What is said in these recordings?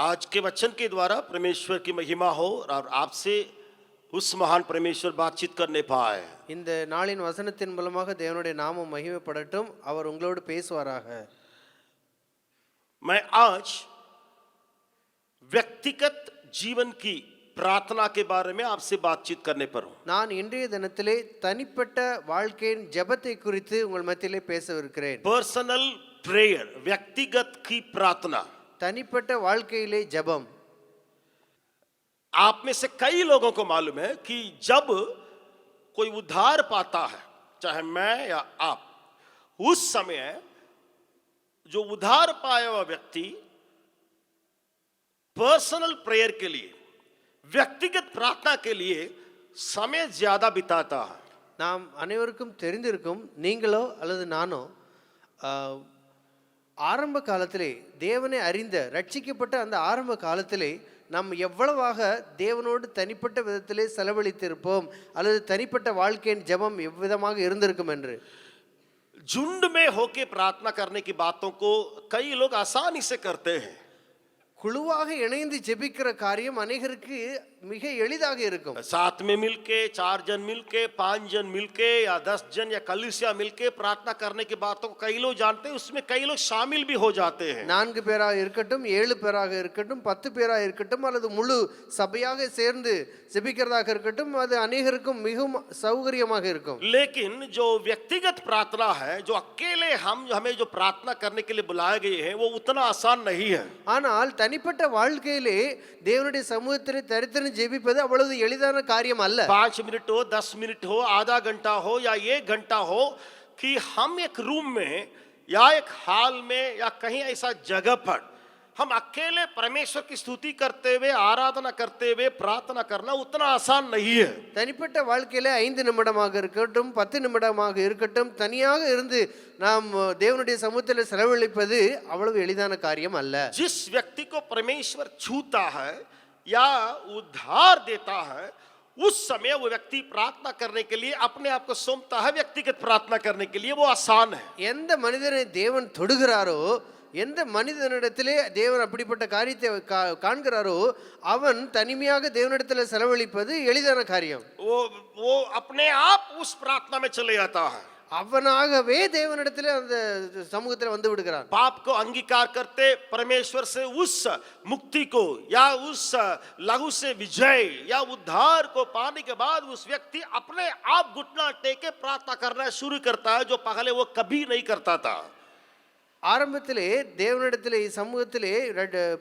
आज के वचन के द्वारा परमेश्वर की महिमा हो और आपसे उस महान परमेश्वर बातचीत करने पाए। இந்த நாளின் வசனத்தின் மூலமாக தேவனுடைய நாமம் மகிமைப்படட்டும். அவர் உங்களோடு பேசுவாராக. मैं आज व्यक्तिगत जीवन की प्रार्थना के बारे में आपसे बातचीत करने पर हूं। நான் இன்றைய தினத்திலே தனிப்பட்ட வாழ்க்கையின் ஜெபத்தை குறித்து உங்கள் மத்தியிலே பேசவிருக்கிறேன். पर्सनल प्रेयर, व्यक्तिगत की प्रार्थना। தனிப்பட்ட வாழ்க்கையிலே ஜெபம். आप में से कई लोगों को मालूम है कि जब कोई उद्धार पाता है, चाहे मैं या आप, उस समय जो उद्धार पाया हुआ व्यक्ति पर्सनल प्रेयर के लिए, व्यक्तिगत प्रार्थना के लिए समय ज्यादा बिताता है। நாம் அனைவருக்கும் தெரிந்திருக்கும், நீங்களோ அல்லது நானோ ஆரம்ப காலத்திலே தேவனை அறிந்த ரட்சிக்கப்பட்ட அந்த ஆரம்ப காலத்திலே நாம் எவ்வளவாக தேவனோடு தனிப்பட்ட விதத்திலே செலவழித்திருப்போம் அல்லது தனிப்பட்ட வாழ்க்கையின் ஜெபம் எவ்விதமாக இருந்திருக்கும் என்று. झुंड में होके प्रार्थना करने की बातों को कई लोग आसानी से करते हैं। குழுவாக இணைந்து ஜெபிக்கிற காரியம் அநேகருக்கு மிக எளிதாக இருக்கும். साथ में मिलके, 4 जन मिलके, 5 जन मिलके या 10 जन या कलीसिया मिलके प्रार्थना करने की बातों को कई लोग जानते हैं, उसमें कई लोग शामिल भी हो जाते हैं। 4 பேராக இருக்கட்டும், 7 பேராக இருக்கட்டும், 10 பேராக இருக்கட்டும் அல்லது முழு சபையாக சேர்ந்து ஜெபிக்கிறதாக இருக்கட்டும், அது அநேகருக்கும் மிகவும் சௌகரியமாக இருக்கும். लेकिन जो व्यक्तिगत प्रार्थना है, जो अकेले हमें जो प्रार्थना करने के लिए बुलाए गए हैं, वो उतना आसान नहीं है। ஆனால் தனிப்பட்ட வாழ்க்கையிலே தேவனுடைய சமூகத்திலே தரித்திருந்து ஜெபிப்பது அவ்வளவு எளிதான காரியம் அல்ல. 5 मिनट हो, 10 मिनट हो, आधा घंटा हो या 1 घंटा हो, कि हम एक रूम में या एक हॉल में या कहीं ऐसा जगह पर हम अकेले परमेश्वर की स्तुति करते हुए, आराधना करते हुए प्रार्थना करना उतना आसान नहीं है। தனிப்பட்ட வாழ்க்கையில 5 நிமிடமாக இருக்கட்டும், 10 நிமிடமாக இருக்கட்டும், தனியாக இருந்து நாம் தேவனுடைய சமூகத்தில் செலவழிப்பது அவ்வளவு எளிதான காரியம் அல்ல. जिस व्यक्ति को परमेश्वर छूता है या उद्धार देता है, उस समय वो व्यक्ति प्रार्थना करने के लिए अपने आप को सौंपता है, व्यक्तिगत प्रार्थना करने के लिए वो आसान है। எந்த மனிதனை தேவன் தொடுகிறாரோ, எந்த மனிதனிடத்திலே தேவன் அப்படிப்பட்ட காரியத்தை காண்கிறாரோ அவன் தனிமையாக தேவனிடத்தில் செலவழிப்பது எளிதான காரியம். वो अपने आप उस प्रार्थना में चले जाता है, அவனாகவே தேவனிடத்தில் அந்த சமூகத்தில் வந்து விடுகிறான். पाप को अंगीकार करते परमेश्वर से उस मुक्ति को या उस लहू से विजय या उद्धार को पाने के बाद उस व्यक्ति अपने आप घुटना टेके प्रार्थना करना शुरू करता है, जो पहले वो कभी नहीं करता था। ஆரம்பத்திலே தேவனிடத்திலே சமூகத்திலே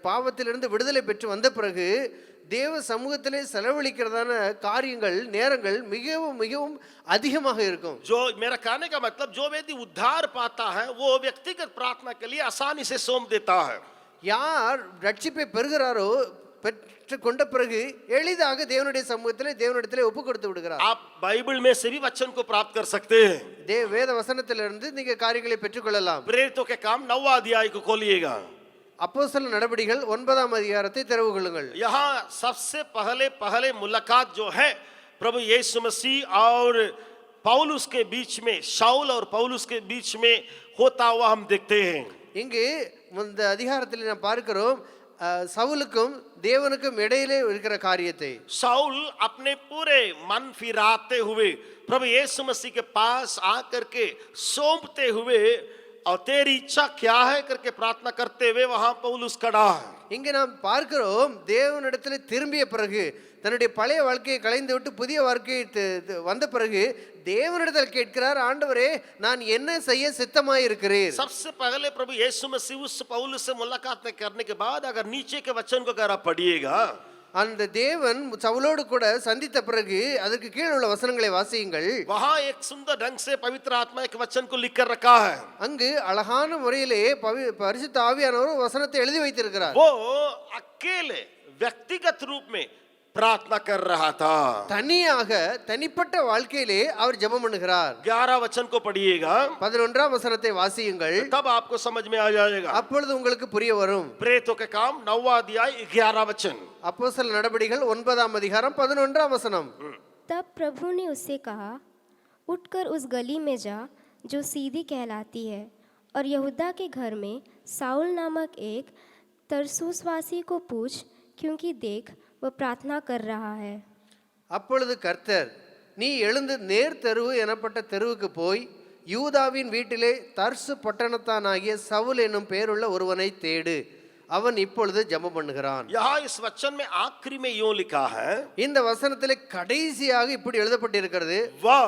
பாவத்திலிருந்து விடுதலை பெற்று வந்த பிறகு தேவ சமூகத்திலே செலவழிக்கிறதான காரியங்கள் நேரங்கள் மிகவும் மிகவும் அதிகமாக இருக்கும். जो मेरा कहने का मतलब, जो व्यक्ति उद्धार पाता है वो व्यक्तिगत प्रार्थना के लिए आसानी से सौंप देता है। யார் ரட்சிப்பை பெறுகிறாரோ, பெற்று கொண்ட பிறகு எளிதாக தேவனுடைய சமூகத்திலே தேவனிடத்திலே ஒப்பு கொடுத்து விடுகிறார். आप बाइबल में से भी वचन को प्राप्त कर सकते हैं। வேத வசனத்திலிருந்து நீங்க காரியங்களை பெற்றுக்கொள்ளலாம். प्रेरितों के काम 9वां अध्याय को खोलिएगा। அப்போஸ்தலர் நடபடிகள் 9ஆம் அதிகாரத்தை திறவு கொள்ளுங்கள். यहाँ सबसे पहले मुलाकात जो है प्रभु यीशु मसीह और पौलुस के बीच में, शाऊल और पौलुस के बीच में होता हुआ हम देखते हैं। இங்கு இந்த அதிகாரத்தில் நாம் பார்க்கிறோம் சவுலுக்கும் தேவனுக்கும் இடையிலே இருக்கிற காரியத்தை. शाऊल अपने पूरे मन फिराते हुए प्रभु यीशु मसीह के पास आकर के सौंपते हुए और तेरी इच्छा क्या है करके प्रार्थना करते हुए वहां पौलुस खड़ा है। இங்கே நாம் பார்க்கிறோம் தேவனிடத்தில் திரும்பிய பிறகு, தன்னுடைய பழைய வாழ்க்கையை களைந்து விட்டு புதிய வாழ்க்கையை வந்த பிறகு தேவனிடத்தில் கேட்கிறார், ஆண்டவரே நான் என்ன செய்ய சித்தமாய் இருக்கிறீர். सबसे पहले प्रभु यीशु मसीह उस पौलुस से मुलाकात करने के बाद अगर नीचे के वचन को अगर आप पढ़िएगा, அந்த தேவன் சவுலோடு கூட சந்தித்த பிறகு அதற்கு கீழே உள்ள வசனங்களை வாசியுங்கள். वहां एक सुंदर ढंग से पवित्र आत्मा एक वचन को लिख कर रखा है। அங்கு அழகான முறையிலே பரிசுத்த ஆவியானவர் வசனத்தை எழுதி வைத்திருக்கிறார். वो अकेले व्यक्तिगत रूप में प्रार्थना कर रहा था, தனியாக தனிப்பட்ட வாழ்க்கையிலே அவர் ஜெபம் பண்ணுகிறார். 11 वचन को पढ़िएगा, 11ஆம் வசனத்தை வாசியுங்கள். तब आपको समझ में आ जाएगा। அப்பொழுது உங்களுக்கு புரிய वரும். प्रेरितों के काम 9वां अध्याय 11 वचन। அப்போஸ்தலர் நடபடிகள் 9ஆம் அதிகாரம் 11ஆம் वचனம். तब प्रभु ने उससे कहा, उठकर उस गली में जा जो सीधी कहलाती है, और यहूदा के घर में साउल नामक एक तरसुसवासी को पूछ, क्योंकि देख वह प्रार्थना कर रहा है। அப்பொழுது கர்த்தர், நீ எழுந்து நேர் தெருவு எனப்பட்ட தெருவுக்கு போய் யூதாவின் வீட்டிலே தர்சு பட்டணத்தானாகிய சவுல் என்னும் பெயருள்ள ஒருவனை தேடு, அவன் இப்பொழுது ஜெபம் பண்ணுகிறான். यहाँ इस वचन में आखिरी में यूं लिखा है, இந்த வசனத்திலே கடைசியாக இப்படி எழுதப்பட்டிருக்கிறது, वह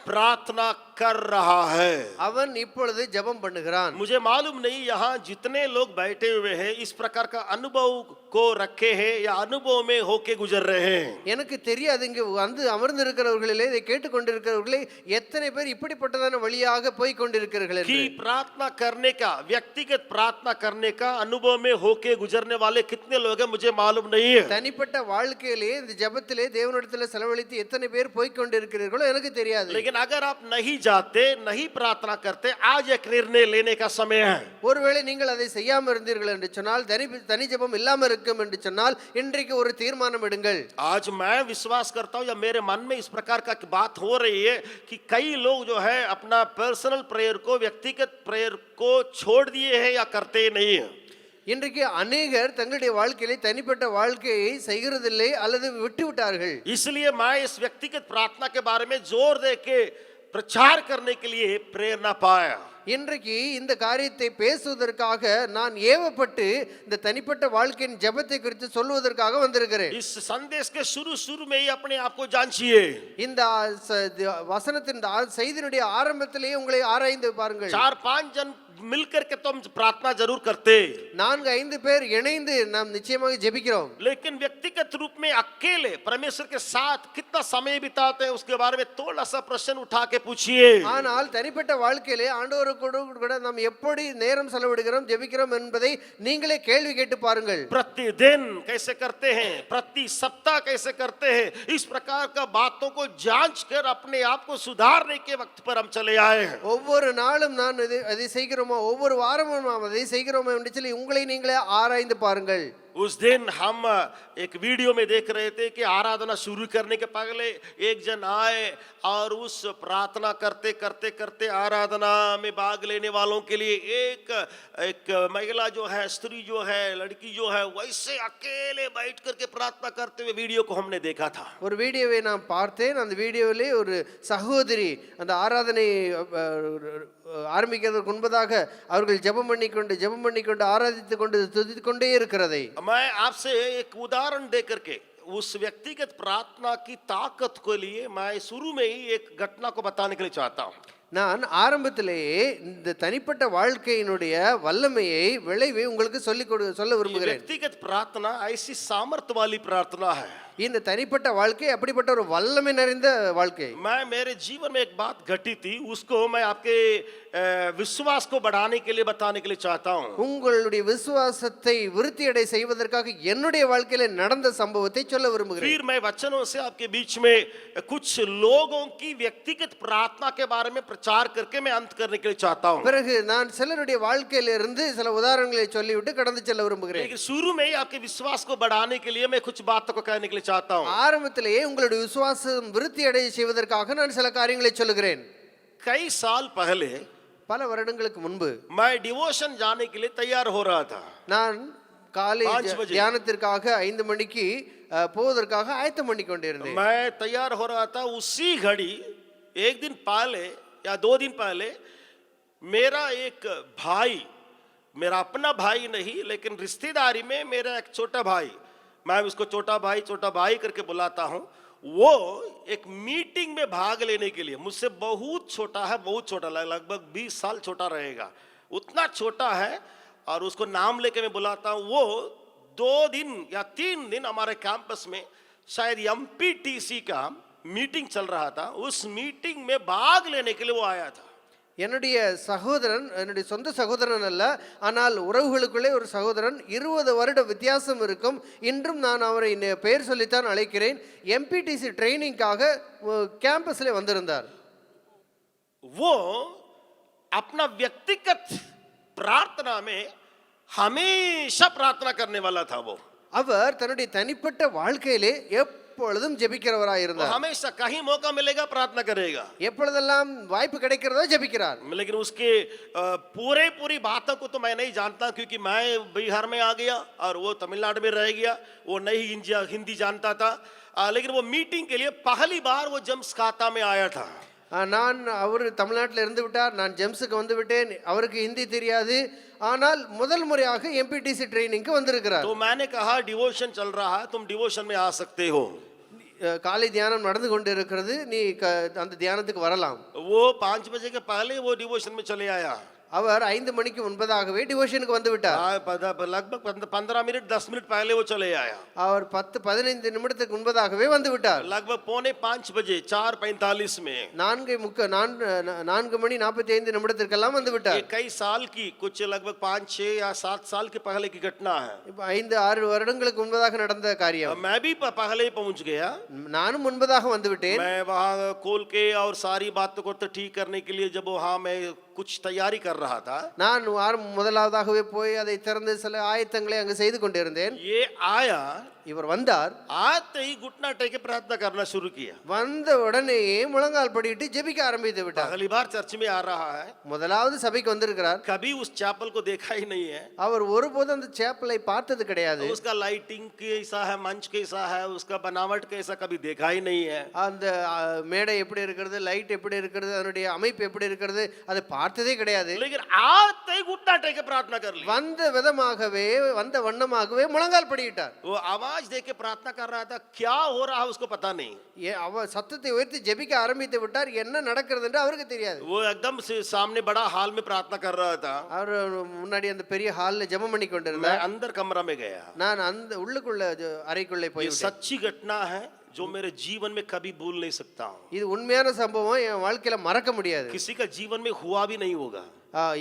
प्रार्थना कर रहा है। அவன் இப்பொழுது ஜெபம் பண்ணுகிறான். मुझे मालूम नहीं यहाँ जितने लोग बैठे हुए हैं इस प्रकार का अनुभव को रखे हैं या अनुभव में होके गुजर रहे हैं। எனக்கு தெரியாது இங்கு வந்து அமர்ந்திருக்கிறவர்களிலே இதை கேட்டுக்கொண்டிருக்கிறவர்களே எத்தனை பேர் இப்படிப்பட்டதான வழியாக போய் கொண்டிருக்கிறீர்கள் என்று. कि प्रार्थना करने का, व्यक्तिगत प्रार्थना करने का अनुभव में होके गुजरने वाले कितने लोग हैं मुझे मालूम नहीं है। தனிப்பட்ட வாழ்க்கையிலே இந்த ஜெபத்திலே தேவனிடத்தில் செலவழித்து எத்தனை பேர் போய் கொண்டிருக்கிறீர்களோ எனக்கு தெரியாது. लेकिन अगर आप नहीं जाते, नहीं प्रार्थना करते, आज एक निर्णय लेने का समय है। ஒருவேளை நீங்கள் அதை செய்யாமல் இருந்தீர்கள் என்று சொன்னால், தனி ஜெபம் இல்லாமல் இருக்கும் என்று சொன்னால் இன்றைக்கு ஒரு தீர்மானம் எடுங்கள். आज मैं विश्वास करता हूं या मेरे मन में इस प्रकार का बात हो रही है कि कई लोग जो है अपना पर्सनल प्रेयर को, व्यक्तिगत प्रेयर को छोड़ दिए हैं या करते ही नहीं है। இன்றைக்கு அநேகர் தங்களுடைய வாழ்க்கையிலே தனிப்பட்ட வாழ்க்கையை செய்கிறதில்லை அல்லது விட்டு விட்டார்கள். इसलिए मैं इस व्यक्तिगत प्रार्थना के बारे में जोर दे के प्रचार करने के लिए प्रेरणा पाया। இன்றைக்கு இந்த காரியத்தை பேசுவதற்காக நான் ஏவப்பட்டு இந்த தனிப்பட்ட வாழ்க்கையின் ஜெபத்தை குறித்து சொல்வதற்காக வந்திருக்கிறேன். इस संदेश के शुरू में ही अपने आप को जांचिए। இந்த வசனத்தின் செய்தியினுடைய ஆரம்பத்திலேயே உங்களை ஆராய்ந்து பாருங்கள். 4-5 जन मिलकर के तो हम प्रार्थना जरूर करते, 4-5 பேர் இணைந்து நாம் நிச்சயமாக ஜெபிக்கிறோம். लेकिन व्यक्तिगत रूप में अकेले परमेश्वर के साथ कितना समय बिताते हैं उसके बारे में थोड़ा सा प्रश्न उठा के पूछिए। ஆனால் தனிப்பட்ட வாழ்க்கையிலே ஆண்டவரோடு கூட நாம் எப்படி நேரம் செலவிடுகிறோம், ஜெபிக்கிறோம் என்பதை நீங்களே கேள்வி கேட்டு பாருங்கள். प्रतिदिन कैसे करते हैं, प्रति सप्ताह कैसे करते हैं, इस प्रकार का बातों को जांच कर अपने आप को सुधारने के वक्त पर हम चले आए हैं। ஒவ்வொரு நாளும் நான் அதை செய்கிறோமா, ஒவ்வொரு வாரமும் நாம் அதை செய்கிறோமா என்று சொல்லி உங்களை நீங்களே ஆராய்ந்து பாருங்கள். उस दिन हम एक वीडियो में देख रहे थे कि आराधना शुरू करने के पहले एक जन आए और उस प्रार्थना करते करते करते आराधना में भाग लेने वालों के लिए एक महिला जो है, स्त्री जो है, लड़की जो है, वैसे अकेले बैठ करके प्रार्थना करते हुए वीडियो को हमने देखा था। ஒரு வீடியோவை நான் பார்த்தேன். அந்த வீடியோவிலே ஒரு சகோதரி அந்த ஆராதனை ஆரம்பிக்கிறதுக்கு முன்பதாக அவர்கள் ஜெபம் பண்ணிக்கொண்டு ஆராதித்துக் கொண்டு துதித்துக் கொண்டே இருக்கிறதை मैं आपसे एक उदाहरण दे करके उस व्यक्तिगत प्रार्थना की ताकत को लिए मैं शुरू में ही एक घटना को बताने के लिए चाहता हूँ। நான் ஆரம்பத்திலேயே இந்த தனிப்பட்ட வாழ்க்கையினுடைய வல்லமையை, விளைவை உங்களுக்கு சொல்ல விரும்புகிறேன். व्यक्तिगत प्रार्थना ऐसी सामर्थ्य वाली प्रार्थना है। இந்த தனிப்பட்ட வாழ்க்கை அப்படிப்பட்ட ஒரு வல்லமை நிறைந்த வாழ்க்கை. मैं मेरे जीवन में एक बात घटी थी, उसको मैं आपके विश्वास को बढ़ाने के लिए बताने के लिए चाहता हूँ। உங்களுடைய விசுவாசத்தை விருத்தியடை செய்வதற்காக என்னுடைய வாழ்க்கையில நடந்த சம்பவத்தை சொல்ல விரும்புகிறேன். फिर मैं वचनों से आपके बीच में कुछ लोगों की व्यक्तिगत प्रार्थना के बारे में प्रचार करके मैं अंत करने के लिए चाहता हूँ। பிறகு நான் சிலருடைய வாழ்க்கையிலிருந்து சில உதாரணங்களை சொல்லிவிட்டு கடந்து செல்ல விரும்புகிறேன். लेकिन शुरू में ही आपके विश्वास को बढ़ाने के लिए मैं कुछ बातों को कहने के लिए चाहता हूँ। ஆரம்பத்திலேயே உங்களுடைய விசுவாசம் விருத்தியடை செய்வதற்காக நான் சில காரியங்களை சொல்லுகிறேன். कई साल पहले பல வருடங்களுக்கு முன்பு मैं डिवोशन जाने के लिए तैयार हो रहा था। நான் காலை 5 बजे தியானத்திற்காக 5 மணிக்கு போவதற்காக ஆயத்தம் பண்ணி கொண்டிருந்தேன். मैं तैयार हो रहा था, उसी घड़ी एक दिन पहले या 2 दिन पहले मेरा एक भाई, मेरा अपना भाई नहीं लेकिन रिश्तेदारी में मेरा एक छोटा भाई, मैं उसको छोटा भाई करके बुलाता हूँ, वो एक मीटिंग में भाग लेने के लिए, मुझसे बहुत छोटा है, बहुत छोटा, लगभग 20 साल छोटा रहेगा, उतना छोटा है, और उसको नाम लेके मैं बुलाता हूँ। वो 2 दिन या 3 दिन हमारे कैंपस में शायद MPTC का मीटिंग चल रहा था, उस मीटिंग में भाग लेने के लिए वो आया था। என்னுடைய சகோதரன், என்னுடைய சொந்த சகோதரன் அல்ல, ஆனால் உறவுகளுக்குள்ளே ஒரு சகோதரன், 20 வருட வித்தியாசம் இருக்கும். இன்றும் நான் அவரை பெயர் சொல்லித்தான் அழைக்கிறேன். MPTC ட்ரைனிங்காக கேம்பஸ்ல வந்திருந்தார். वो अपना व्यक्तिगत प्रार्थना में हमेशा प्रार्थना करने वाला था। वो அவர் தன்னுடைய தனிப்பட்ட வாழ்க்கையிலே எப்பொழுதும் ஜெபிக்கிறவராய் वो இருந்தார். हमेशा कहीं मौका मिलेगा प्रार्थना करेगा, எப்பொழுதெல்லாம் வாய்ப்பு கிடைக்கிறதோ ஜெபிக்கிறார். लेकिन उसके पूरी बातों को तो मैं नहीं जानता, क्योंकि मैं बिहार में आ गया और वो तमिलनाडु में रह गया, वो नहीं हिंदी जानता था। लेकिन वो मीटिंग के लिए पहली बार वो जम्स खाता में आया था। நான் அவர் தமிழ்நாட்டில் இருந்து விட்டார், நான் ஜெம்ஸுக்கு வந்து விட்டேன், அவருக்கு ஹிந்தி தெரியாது, ஆனால் முதல் முறையாக எம்பிடிசி ட்ரைனிங்க்கு வந்திருக்கிறார். तो मैंने कहा डिवोशन चल रहा है, तुम डिवोशन में आ सकते हो। காலை தியானம் நடந்து கொண்டு இருக்கிறது, நீ அந்த தியானத்துக்கு வரலாம். वो 5 बजे के पहले वो डिवोशन में चले आया। அவர் 5 மணிக்கு முன்பதாகவே டிவோஷனுக்கு வந்து விட்டார். लगभग 15 मिनट 10 मिनट पहले वो चले आया। அவர் 10-15 நிமிடத்துக்கு முன்பதாகவே வந்து விட்டார். लगभग 4:45 बजे 4:45 में 4 மணி 45 நிமிடத்திற்கெல்லாம் வந்து விட்டார். ये कई साल की, कुछ लगभग 5, 6 या 7 साल के पहले की घटना है। இப்போ 5-6 வருடங்களுக்கு முன்பதாக நடந்த காரியம். मैं भी पहले ही पहुंच गया। நானும் முன்பதாக வந்து விட்டேன். मैं वहां खोल के और सारी बातों को तो ठीक करने के लिए जब वहां मैं कुछ तैयारी कर रहा था, நான் முதலாவதாகவே போய் அதை திறந்து சில ஆயத்தங்களை அங்கு செய்து கொண்டிருந்தேன். ये आया, இவர் வந்தார். आते ही घुटना टेक के प्रार्थना करना शुरू किया। வந்த உடனேயே முழங்கால் படியிட்டு ஜெபிக்க ஆரம்பித்து விட்டார். पहली बार चर्च में आ रहा है, முதலாவது சபைக்கு வந்திருக்கிறார். कभी उस चैपल को देखा ही नहीं है। அவர் ஒருபோதும் அந்த சேப்பலை பார்த்தது கிடையாது. उसका लाइटिंग कैसा है, मंच कैसा है, उसका बनावट कैसा, कभी देखा ही नहीं है। அந்த மேடை எப்படி இருக்கிறது, லைட் எப்படி இருக்கிறது, அதனுடைய அமைப்பு எப்படி இருக்கிறது, அதை பார்த்ததே கிடையாது. लेकिन आते ही घुटना टेक के प्रार्थना कर ली। வந்த விதமாகவே வந்த வண்ணமாகவே முழங்கால் படியிட்டார். वो आवाज दे के प्रार्थना कर रहा था, क्या हो रहा है उसको पता नहीं। அவர் சத்தத்தை உயர்த்தி ஜெபிக்க ஆரம்பித்து விட்டார். என்ன நடக்கிறது என்று அவருக்கு தெரியாது. वो एकदम से सामने बड़ा हॉल में प्रार्थना कर रहा था। அவர் முன்னாடி அந்த பெரிய ஹால்ல ஜெபம் பண்ணி मैं கொண்டிருந்தார். अंदर कमरा में गया। நான் அந்த உள்ளுக்குள்ள அறைக்குள்ளே போய் ये सच्ची घटना है जो मेरे जीवन में कभी भूल नहीं सकता हूँ। இது உண்மையான சம்பவம், என் வாழ்க்கையில மறக்க முடியாது. किसी का जीवन में हुआ भी नहीं होगा,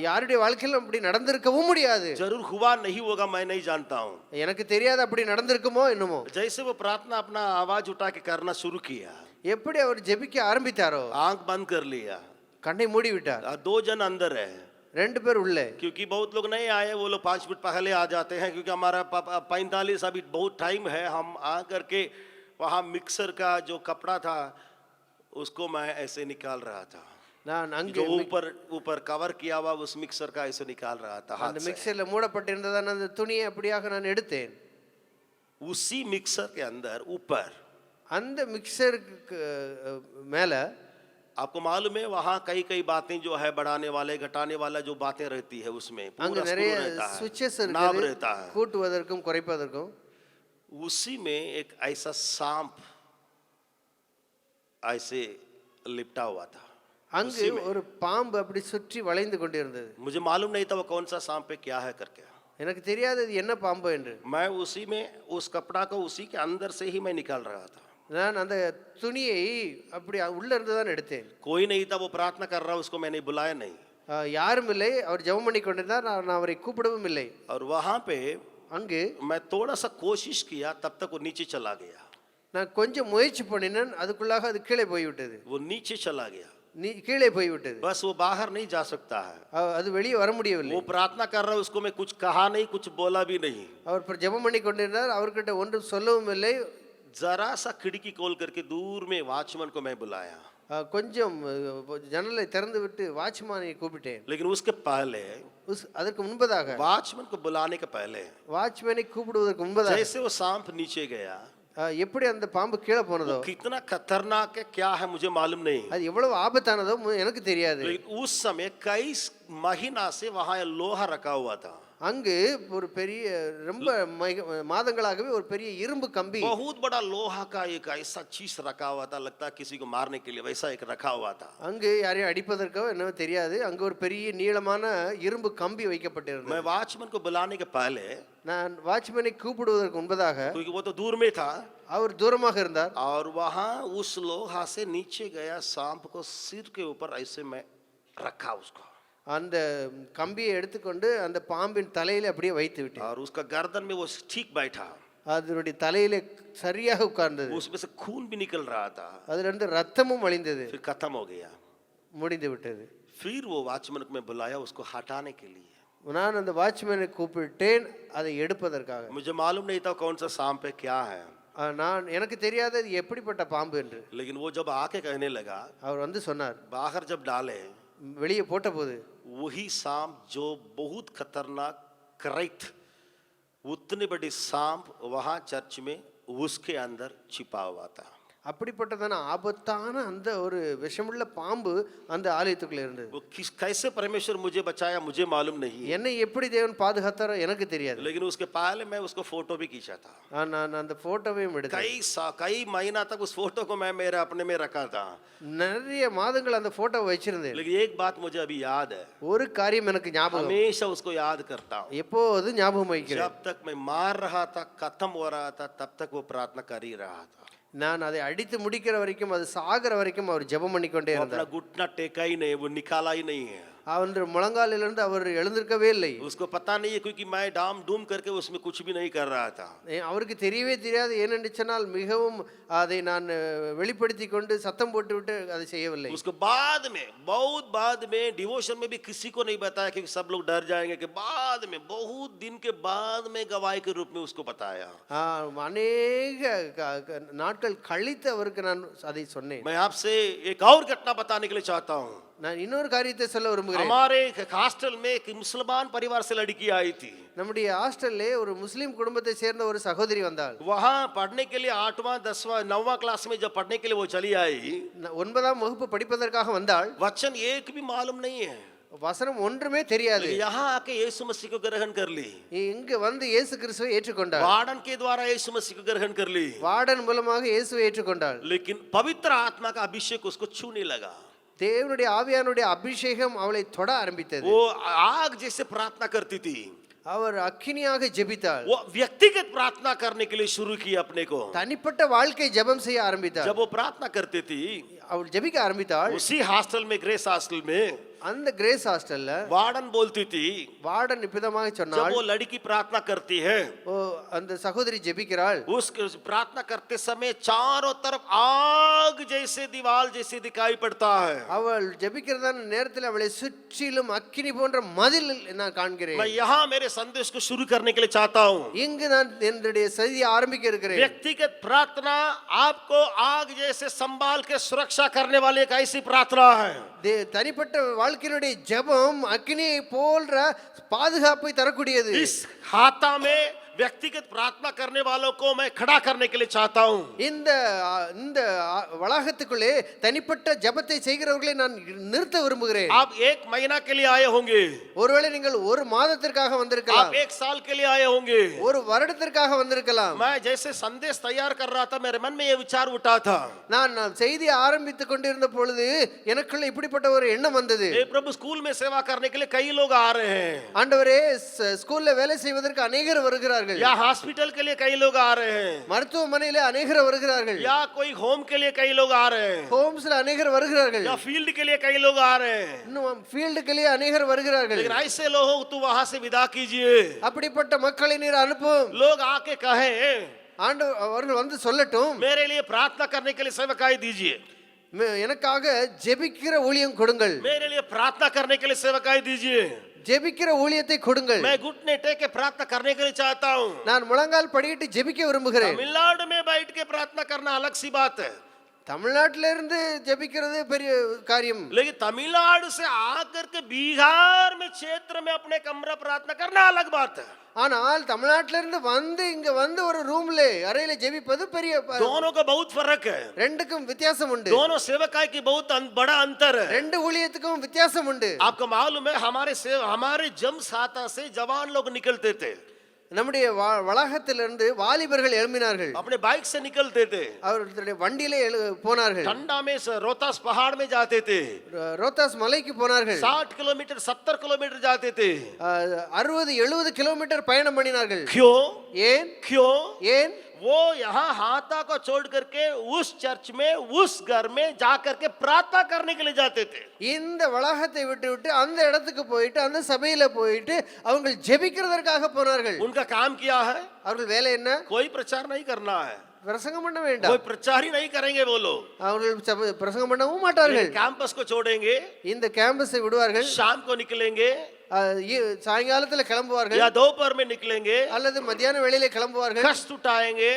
யாருடைய வாழ்க்கையில அப்படி நடந்திருக்கவும் முடியாது. जरूर हुआ नहीं होगा, मैं नहीं जानता हूँ। எனக்கு தெரியாது அப்படி நடந்திருக்குமோ என்னமோ. जैसे वो प्रार्थना अपना आवाज उठा के करना शुरू किया, எப்படி அவர் ஜெபிக்க ஆரம்பித்தாரோ आंख बंद कर लिया, கண்ணை மூடி விட்டார். 2 जन अंदर है, 2 பேர் உள்ளே. क्योंकि बहुत लोग नहीं आए, वो लोग 5 मिनट पहले आ जाते हैं, क्योंकि हमारा 45 अभी बहुत टाइम है। हम आ करके वहाँ मिक्सर का जो कपड़ा था उसको मैं ऐसे निकाल रहा था, நான் அங்கே जो ऊपर कवर किया हुआ उस मिक्सर का ऐसे निकाल रहा था हाथ அந்த से। மிக்சர்ல மூடப்பட்டிருந்ததான அந்த துணியை அப்படியாக நான் எடுத்தேன். उसी मिक्सर के अंदर ऊपर, அந்த மிக்சருக்கு மேல आपको मालूम है वहाँ कई बातें जो है बढ़ाने वाले घटाने वाला जो बातें रहती है, उसमें அங்க पूरा நிறைய स्क्रू रहता சுவிட்சஸ் है, नाब இருக்குது, रहता है। கூட்டுவதற்கும் குறைப்பதற்கும். उसी में एक ऐसा सांप ऐसे लिपटा हुआ था। அங்கு ஒரு பாம்பு அப்படி சுற்றி வளைந்து கொண்டிருந்தது. मुझे मालूम नहीं था वो कौन सा सांप है, क्या है करके। எனக்கு தெரியாது இது என்ன பாம்பு என்று. मैं उसी में उस कपड़ा को उसी के अंदर से ही मैं निकाल रहा था। நான் அந்த துணியை அப்படி உள்ள இருந்து தான் எடுத்தேன். कोई नहीं था, वो प्रार्थना कर रहा, उसको मैंने बुलाया नहीं। யாரும் இல்லை, அவர் ஜெபம் பண்ணி கொண்டிருந்தார், நான் அவரை கூப்பிடவும் இல்லை. और वहां पे அங்கு मैं थोड़ा सा कोशिश किया, तब तक वो नीचे चला गया। நான் கொஞ்சம் முயற்சி பண்ணினேன், அதுக்குள்ளாக அது கீழே போய்விட்டது. वो नीचे चला गया, கீழே போய்விட்டது. बस वो बाहर नहीं जा सकता है। அது வெளியே வர முடியவில்லை. वो प्रार्थना कर रहा है, उसको मैं कुछ कहा नहीं, कुछ बोला भी नहीं। அவர் ஜெபம் பண்ணி கொண்டிருந்தார், அவர்கிட்ட ஒன்றும் சொல்லவும் இல்லை. जरा सा खिड़की खोल करके दूर में वॉचमैन को मैं बुलाया, கொஞ்சம் ஜன்னலை திறந்து விட்டு வாட்ச்மேனை கூப்பிட்டேன். लेकिन उसके पहले, அதற்கு முன்பதாக, वॉचमैन को बुलाने के पहले, வாட்ச்மேனை கூப்பிடுவதற்கு முன்பதாக, जैसे वो सांप नीचे गया, எப்படி அந்த பாம்பு கீழே போனதோ, कितना खतरनाक है क्या है मुझे मालूम नहीं, அது எவ்வளவு ஆபத்தானதோ எனக்கு தெரியாது. लेकिन उस समय कई महीना से वहां लोहा रखा हुआ था। அங்கு ஒரு பெரிய ரொம்ப மாதங்களாகவே ஒரு பெரிய இரும்பு கம்பி, बहुत बड़ा लोहा का एक ऐसा चीज रखा हुआ था, लगता है किसी को मारने के लिए वैसा एक रखा हुआ था। அங்கு யாரையும் அடிப்பதற்கோ என்னவோ தெரியாது, அங்கு ஒரு பெரிய நீளமான இரும்பு கம்பி வைக்கப்பட்டிருந்தது. मैं वॉचमैन को बुलाने के पहले, நான் வாட்ச்மேனை கூப்பிடுவதற்கு முன்பதாக, क्योंकि वो तो दूर में था, அவர் தூரமாக இருந்தார், और वहां उस लोहा से नीचे गया सांप को सिर के ऊपर ऐसे मैं रखा उसको, அந்த கம்பியை எடுத்துக்கொண்டு அந்த பாம்பின் தலையில அப்படியே வைத்து விட்டேன். और उसका गर्दन में वो ठीक बैठा, அதனுடைய தலையில சரியாக உட்கார்ந்தது. उसमें से खून भी निकल रहा था, அதுல இருந்து ரத்தமும் வழிந்தது. फिर खत्म हो गया। முடிந்து விட்டது. फिर वो वॉचमैन को मैं बुलाया उसको हटाने के लिए। நான் அந்த வாட்ச்மேனை கூப்பிட்டேன் அதை எடுப்பதற்காக. मुझे मालूम नहीं था कौन सा सांप है क्या है, நான் எனக்கு தெரியாதது எப்படிப்பட்ட பாம்பு என்று. लेकिन वो जब आके कहने लगा, அவர் வந்து சொன்னார், बाहर जब डाले, வெளியே போட்டபோது वही सांप जो बहुत खतरनाक क्राइट, उतनी बड़ी सांप वहां चर्च में उसके अंदर छिपा हुआ था. அப்படிப்பட்டதான ஆபத்தான அந்த ஒரு விஷமுள்ள பாம்பு அந்த ஆலயத்துக்குள்ள இருந்தது. वो किस कैसे परमेश्वर मुझे बचाया मुझे मालूम नहीं है, என்னை எப்படி தேவன் பாதுகாத்தாரோ எனக்கு தெரியாது. लेकिन उसके पहले मैं उसको फोटो भी खींचा था. நான் அந்த போட்டோவையும் எடுத்தேன். कई महीना तक उस फोटो को मैं मेरे अपने में रखा था. நிறைய மாதங்கள் அந்த போட்டோவை வச்சிருந்தேன். लेकिन एक बात मुझे अभी याद है, ஒரு காரியம் எனக்கு ஞாபகம், हमेशा उसको याद करता हूँ. எப்போது ஞாபகம் வைக்கிறேன். जब तक मैं मार रहा था, खत्म हो रहा था, तब तक वो प्रार्थना कर ही रहा था. நான் அதை அடித்து முடிக்கிற வரைக்கும், அது சாகிற வரைக்கும் அவர் ஜெபம் பண்ணிக்கொண்டே वो अपना இருந்தார். घुटना टेका ही नहीं, वो निकाला ही नहीं है. அவர் முழங்காலிலிருந்து அவர் எழுந்திருக்கவே இல்லை. उसको पता नहीं है क्योंकि मैं डाम डूम करके उसमें कुछ भी नहीं कर रहा था. அவருக்கு தெரியவே தெரியாது. ஏனென்று சொன்னால் மிகவும் அதை நான் வெளிப்படுத்தி கொண்டு சத்தம் போட்டு விட்டு அதை செய்யவில்லை. उसको बाद में, बहुत बाद में, डिवोशन में भी किसी को नहीं बताया क्योंकि सब लोग डर जाएंगे, कि बाद में बहुत दिन के बाद में गवाही के रूप में उसको बताया. அநேக நாட்கள் கழித்து அவருக்கு நான் அதை சொன்னேன். मैं आपसे एक और घटना बताने के लिए चाहता हूँ. நான் இன்னொரு காரியத்தை சொல்ல விரும்புகிறேன். हमारे हॉस्टल में एक मुसलमान परिवार से लड़की आई थी. நம்முடைய ஹாஸ்டல்லே ஒரு முஸ்லிம் குடும்பத்தை சேர்ந்த ஒரு சகோதரி வந்தாள். वहाँ पढ़ने के लिए 8वां 10वां 9वां क्लास में जब पढ़ने के लिए वो चली आई, 9ஆம் வகுப்பு படிப்பதற்காக வந்தாள். वचन एक भी मालूम नहीं है, வசனம் ஒன்றுமே தெரியாது. यहाँ आके यीशु मसीह को ग्रहण कर ली. இங்க வந்து இயேசு கிறிஸ்துவை ஏற்றுக்கொண்டாள். वार्डन के द्वारा यीशु मसीह को ग्रहण कर ली. வார்டன் மூலமாக இயேசுவை ஏற்றுக்கொண்டாள். लेकिन पवित्र आत्मा का अभिषेक उसको छूने लगा. தேவனுடைய ஆவியானுடைய அபிஷேகம் அவளை தொட ஆரம்பித்தது. वो आग जैसे प्रार्थना करती थी. அவர் அக்கினியாக ஜெபித்தாள். वो व्यक्तिगत प्रार्थना करने के लिए शुरू की अपने को. தனிப்பட்ட வாழ்க்கை ஜெபம் செய்ய ஆரம்பித்தாள். जब वो प्रार्थना करती थी, அவள் ஜெபிக்க ஆரம்பித்தாள். उसी हॉस्टल में, ग्रेस हॉस्टल में, அந்த கிரேஸ் ஹாஸ்டல்ல वार्डन बोलती थी, வார்டன் இப்பதமாக जब சொன்னாள், वो लड़की प्रार्थना करती है, ஓ அந்த சகோதரி ஜெபிக்கிறாள். उस प्रार्थना करते समय चारों तरफ आग जैसे दीवार जैसे दिखाई पड़ता है. அவள் ஜெபிக்கிறதான நேரத்தில் அவளை சுற்றிலும் அக்கினி போன்ற மதில் நான் காண்கிறேன். मैं यहाँ मेरे संदेश को शुरू करने के लिए चाहता हूँ. இங்கு நான் என்னுடைய செய்தியை ஆரம்பிக்க இருக்கிறேன். व्यक्तिगत प्रार्थना आपको आग जैसे संभाल के सुरक्षा करने वाली एक ऐसी प्रार्थना है. தனிப்பட்ட வாழ்க்கையினுடைய ஜெபம் அக்கினியை போன்ற பாதுகாப்பை தரக்கூடியது. इस हाथा में व्यक्तिगत प्रार्थना करने वालों को मैं खड़ा करने के लिए चाहता हूँ. இந்த இந்த வளாகத்துக்குள்ளே தனிப்பட்ட ஜெபத்தை செய்கிறவர்களை நான் நிறுத்த விரும்புகிறேன். आप 1 महीना के लिए आए होंगे, ஒருவேளை நீங்கள் ஒரு மாதத்திற்காக வந்திருக்கலாம், आप 1 साल के लिए आए होंगे. ஒரு வருடத்திற்காக வந்திருக்கலாம். मैं जैसे संदेश तैयार कर रहा था, मेरे मन में ये विचार उठा था, நான் செய்தி ஆரம்பித்துக் கொண்டிருந்த பொழுது எனக்குள்ள இப்படிப்பட்ட ஒரு எண்ணம் வந்தது. हे प्रभु, स्कूल में सेवा करने के लिए कई लोग आ रहे हैं, ஆண்டவரே, ஸ்கூல்ல வேலை செய்வதற்கு अनेகர் வருகிறார்கள். या हॉस्पिटल के लिए कई लोग आ रहे हैं, மருத்துவமனையில अनेகர் வருகிறார்கள். या कोई होम के लिए कई लोग आ रहे हैं, ஹோம்ஸ்ல अनेகர் வருகிறார்கள். या फील्ड के लिए कई लोग आ रहे हैं. இன்னும் ஃபீல்டுக்கு अनेகர் வருகிறார்கள். लेकिन ऐसे लोगों को तू वहां से विदा कीजिए. அப்படிப்பட்ட மக்களை நீர் அனுப்பும். लोग आके कहे, ஆண்டவர் அவர்கள் வந்து சொல்லட்டும், मेरे लिए प्रार्थना करने के लिए सेवकाई दीजिए, எனக்காக ஜெபிக்கிற ஊழியம் கொடுங்கள், मेरे लिए प्रार्थना करने के लिए सेवकाई दीजिए. ஜெபிக்கிற ஊழியத்தை கொடுங்கள். मैं घुटने टेक के प्रार्थना करने के लिए चाहता हूँ. நான் முழங்கால் படியிட்டு ஜெபிக்க விரும்புகிறேன். तमिलनाडु में बैठ के प्रार्थना करना अलग सी बात है, தமிழ்நாட்டில இருந்து ஜெபிக்கிறது பெரிய காரியம். लेकिन तमिलनाडु से आकर के बिहार में क्षेत्र में अपने कमरा प्रार्थना करना अलग बात है. ஆனால் தமிழ்நாட்டில இருந்து வந்து இங்க வந்து ஒரு ரூம்ல அறையில ஜெபிப்பது பெரிய दोनों का बहुत फर्क है, ரெண்டுக்கும் வித்தியாசம் உண்டு. दोनों सेवकाई की बहुत बड़ा अंतर है. ரெண்டு ஊழியத்துக்கும் வித்தியாசம் உண்டு. आपको मालूम है, हमारे जम साता से जवान लोग निकलते थे, நம்முடைய வளாகத்திலிருந்து வாலிபர்கள் எழும்பினார்கள். अपने बाइक से निकलते थे, அவர்களுடைய வண்டியிலே போனார்கள். ठंडा में रोहतास पहाड़ में जाते थे, ரோத்தாஸ் மலைக்கு போனார்கள். 60 किलोमीटर 70 किलोमीटर जाते थे. 60-70 கிலோமீட்டர் பயணம் பண்ணினார்கள். क्यों? ஏன்? क्यों? ஏன்? वो यहाँ हाथा को छोड़ करके उस चर्च में, उस घर में जाकर के प्रार्थना करने के लिए जाते थे. இந்த வளாகத்தை விட்டு அந்த இடத்துக்கு போயிட்டு அந்த சபையில போயிட்டு அவங்க ஜெபிக்கிறதற்காக போனார்கள். उनका काम क्या है? அவர்கள் வேலை என்ன? कोई प्रचार नहीं करना है, பிரசங்கம் பண்ண வேண்டாம். कोई प्रचार ही नहीं करेंगे वो लोग. அவர்கள் பிரசங்கம் பண்ணவும் மாட்டார்கள். कैंपस को छोड़ेंगे, இந்த கேம்பஸை விடுவார்கள். शाम को निकलेंगे, சாயங்காலத்துல கிளம்புவார்கள் या दोपहर में निकलेंगे, அல்லது மத்தியான வேளையிலே கிளம்புவார்கள். कष्ट उठाएंगे,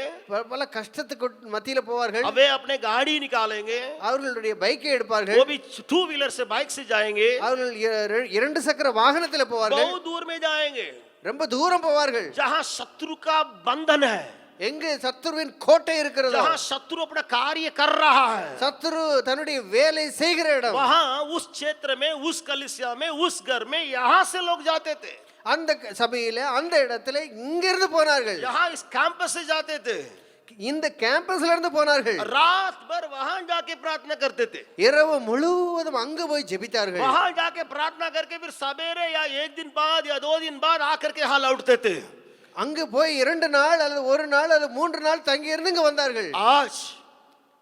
பல கஷ்டத்துக்கு மத்தியில போவார்கள். अब वे अपने गाड़ी निकालेंगे, அவர்களுடைய பைக்கை எடுப்பார்கள். वो भी टू व्हीलर से बाइक से जाएंगे, அவர்கள் இரண்டு சக்கர வாகனத்துல போவார்கள். बहुत दूर में जाएंगे ரொம்ப தூரம் போவார்கள். जहां शत्रु का बंधन है, எங்கு சத்துருவின் கோட்டை இருக்கிறதோ, जहां शत्रु अपना कार्य कर रहा है, சத்துரு தன்னுடைய வேலை செய்கிற இடம், वहां उस क्षेत्र में, उस कलीसिया में, उस घर में यहां से लोग जाते थे, அந்த சபையில அந்த இடத்துல இங்கிருந்து போனார்கள். यहां इस कैंपस से जाते थे, இந்த கேம்பஸ்ல இருந்து போனார்கள். रात भर वहां जाके प्रार्थना करते थे, இரவு முழுவதும் அங்கு போய் ஜெபித்தார்கள். वहां जाके प्रार्थना करके फिर सवेरे या एक दिन बाद या 2 दिन बाद आकर के यहाँ लौटते थे. அங்கு போய் 2 நாள் அல்லது 1 நாள் அல்லது 3 நாள் தங்கி இருந்து இங்க வந்தார்கள். आज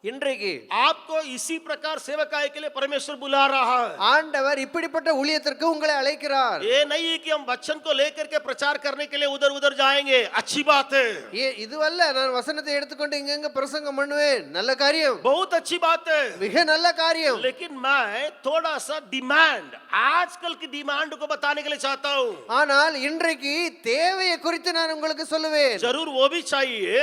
இன்றைக்கு आपको इसी प्रकार सेवकाई के लिए परमेश्वर बुला रहा है. ஆண்டவர் இப்படிப்பட்ட ஊழியத்திற்கு உங்களை அழைக்கிறார். ये नहीं है कि हम वचन को लेकर के प्रचार करने के लिए उधर उधर जाएंगे, अच्छी बात है, இதுவல்ல நான் வசனத்தை எடுத்துக்கொண்டு இங்க பிரசங்கம் பண்ணுவேன், நல்ல காரியம், बहुत अच्छी बात है, மிக நல்ல காரியம். लेकिन मैं थोड़ा सा डिमांड, आजकल की डिमांड को बताने के लिए चाहता हूँ. ஆனால் இன்றைக்கு தேவையை குறித்து நான் உங்களுக்கு சொல்லுவேன். जरूर वो भी चाहिए,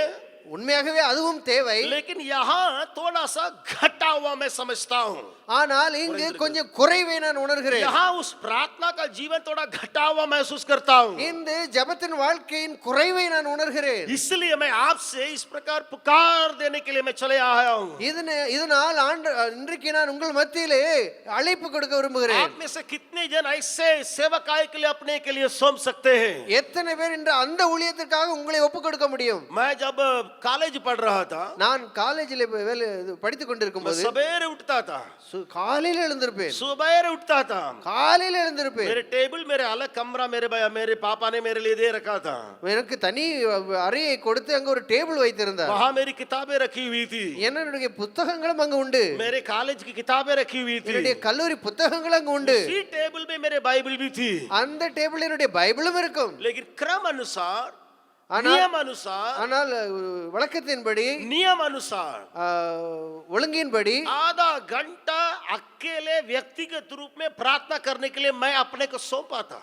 உண்மையாகவே அதுவும் தேவை. लेकिन यहाँ थोड़ा सा घटा हुआ मैं समझता हूँ. ஆனால் இங்கு கொஞ்சம் குறைவை நான் உணர்கிறேன். यहाँ उस प्रार्थना का जीवन थोड़ा घटा हुआ महसूस करता हूँ. இந்த ஜெபத்தின் வாழ்க்கையின் குறைவை நான் உணர்கிறேன். इसलिए मैं आपसे इस प्रकार पुकार देने के लिए मैं चले आया हूँ. இதனால் இன்றைக்கு நான் உங்கள் மத்தியிலே அழைப்பு கொடுக்க விரும்புகிறேன். आप में से कितने जन ऐसे सेवकाई के लिए अपने के लिए सौंप सकते हैं? எத்தனை பேர் இன்று அந்த ஊழியத்திற்காக உங்களை ஒப்பு கொடுக்க முடியும்? मैं जब कॉलेज पढ़ रहा था, நான் காலேஜில் படித்துக் கொண்டிருக்கும் मैं போது सवेरे उठता था, காலையில எழுந்திருப்பேன். सुबह उठता था, காலையில எழுந்திருப்பேன். मेरे टेबल, मेरे अलग कमरा मेरे पापा ने मेरे लिए दे रखा था. எனக்கு தனி அறையை கொடுத்து அங்க ஒரு டேபிள் வைத்திருந்தார். वहाँ मेरी किताबें रखी हुई थी, என்னுடைய புத்தகங்களும் அங்க உண்டு. मेरे कॉलेज की किताबें रखी हुई थी. என்னுடைய கல்லூரி புத்தகங்களும் அங்க உண்டு. उसी टेबल में मेरे बाइबल भी थी. அந்த டேபிள் என்னுடைய பைபிளும் இருக்கும். लेकिन क्रम अनुसार, ஆனால் नियम अनुसार, ஆனால் வழக்கத்தின்படி, नियम अनुसार ஒழுங்கின்படி आधा घंटा अकेले व्यक्तिगत रूप में प्रार्थना करने के लिए मैं अपने को सौंपा था.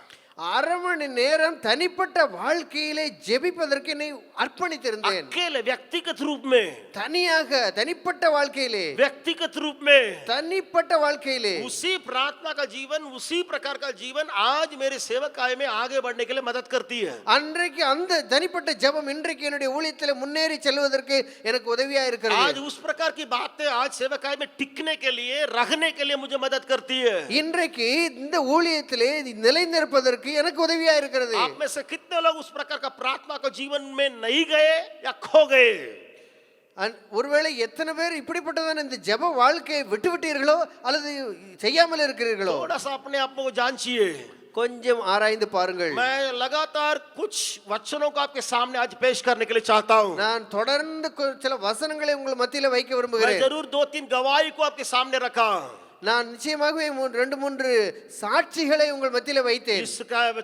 1/2 மணி நேரம் தனிப்பட்ட வாழ்க்கையிலே ஜெபிப்பதற்கு என்னை அர்ப்பணித்திருந்தேன். अकेले व्यक्तिगत रूप में, தனியாக தனிப்பட்ட வாழ்க்கையிலே, व्यक्तिगत रूप में தனிப்பட்ட வாழ்க்கையிலே उसी प्रार्थना का जीवन, उसी प्रकार का जीवन आज मेरे सेवकाई में आगे बढ़ने के लिए मदद करती है. அன்றைக்கு அந்த தனிப்பட்ட ஜெபம் இன்றைக்கு என்னுடைய ஊழியத்தில் முன்னேறி செல்வதற்கு எனக்கு உதவியா आज இருக்கிறது. उस प्रकार की बातें आज सेवकाई में टिकने के लिए, रहने के लिए मुझे मदद करती है. இன்றைக்கு இந்த ஊழியத்திலே நிலைநிற்பதற்கு எனக்கு உதவியா இருக்கிறது. आप में से कितने लोग उस प्रकार का प्रार्थना को जीवन में नहीं गए या खो गए? ஒருவேளை எத்தனை பேர் இப்படிப்பட்டதான இந்த ஜெப வாழ்க்கையை விட்டுவிட்டீர்களோ அல்லது செய்யாமல் இருக்கிறீர்களோ? थोड़ा सा अपने आप को जांचिए. கொஞ்சம் ஆராய்ந்து பாருங்கள். मैं लगातार कुछ वचनों को आपके सामने आज पेश करने के लिए चाहता हूँ. நான் தொடர்ந்து சில வசனங்களை உங்கள் மத்தியில வைக்க मैं விரும்புகிறேன். जरूर 2-3 गवाही को आपके सामने रखा. நான் நிச்சயமாகவே 2-3 சாட்சிகளை உங்கள் மத்தியில வைத்தேன். इस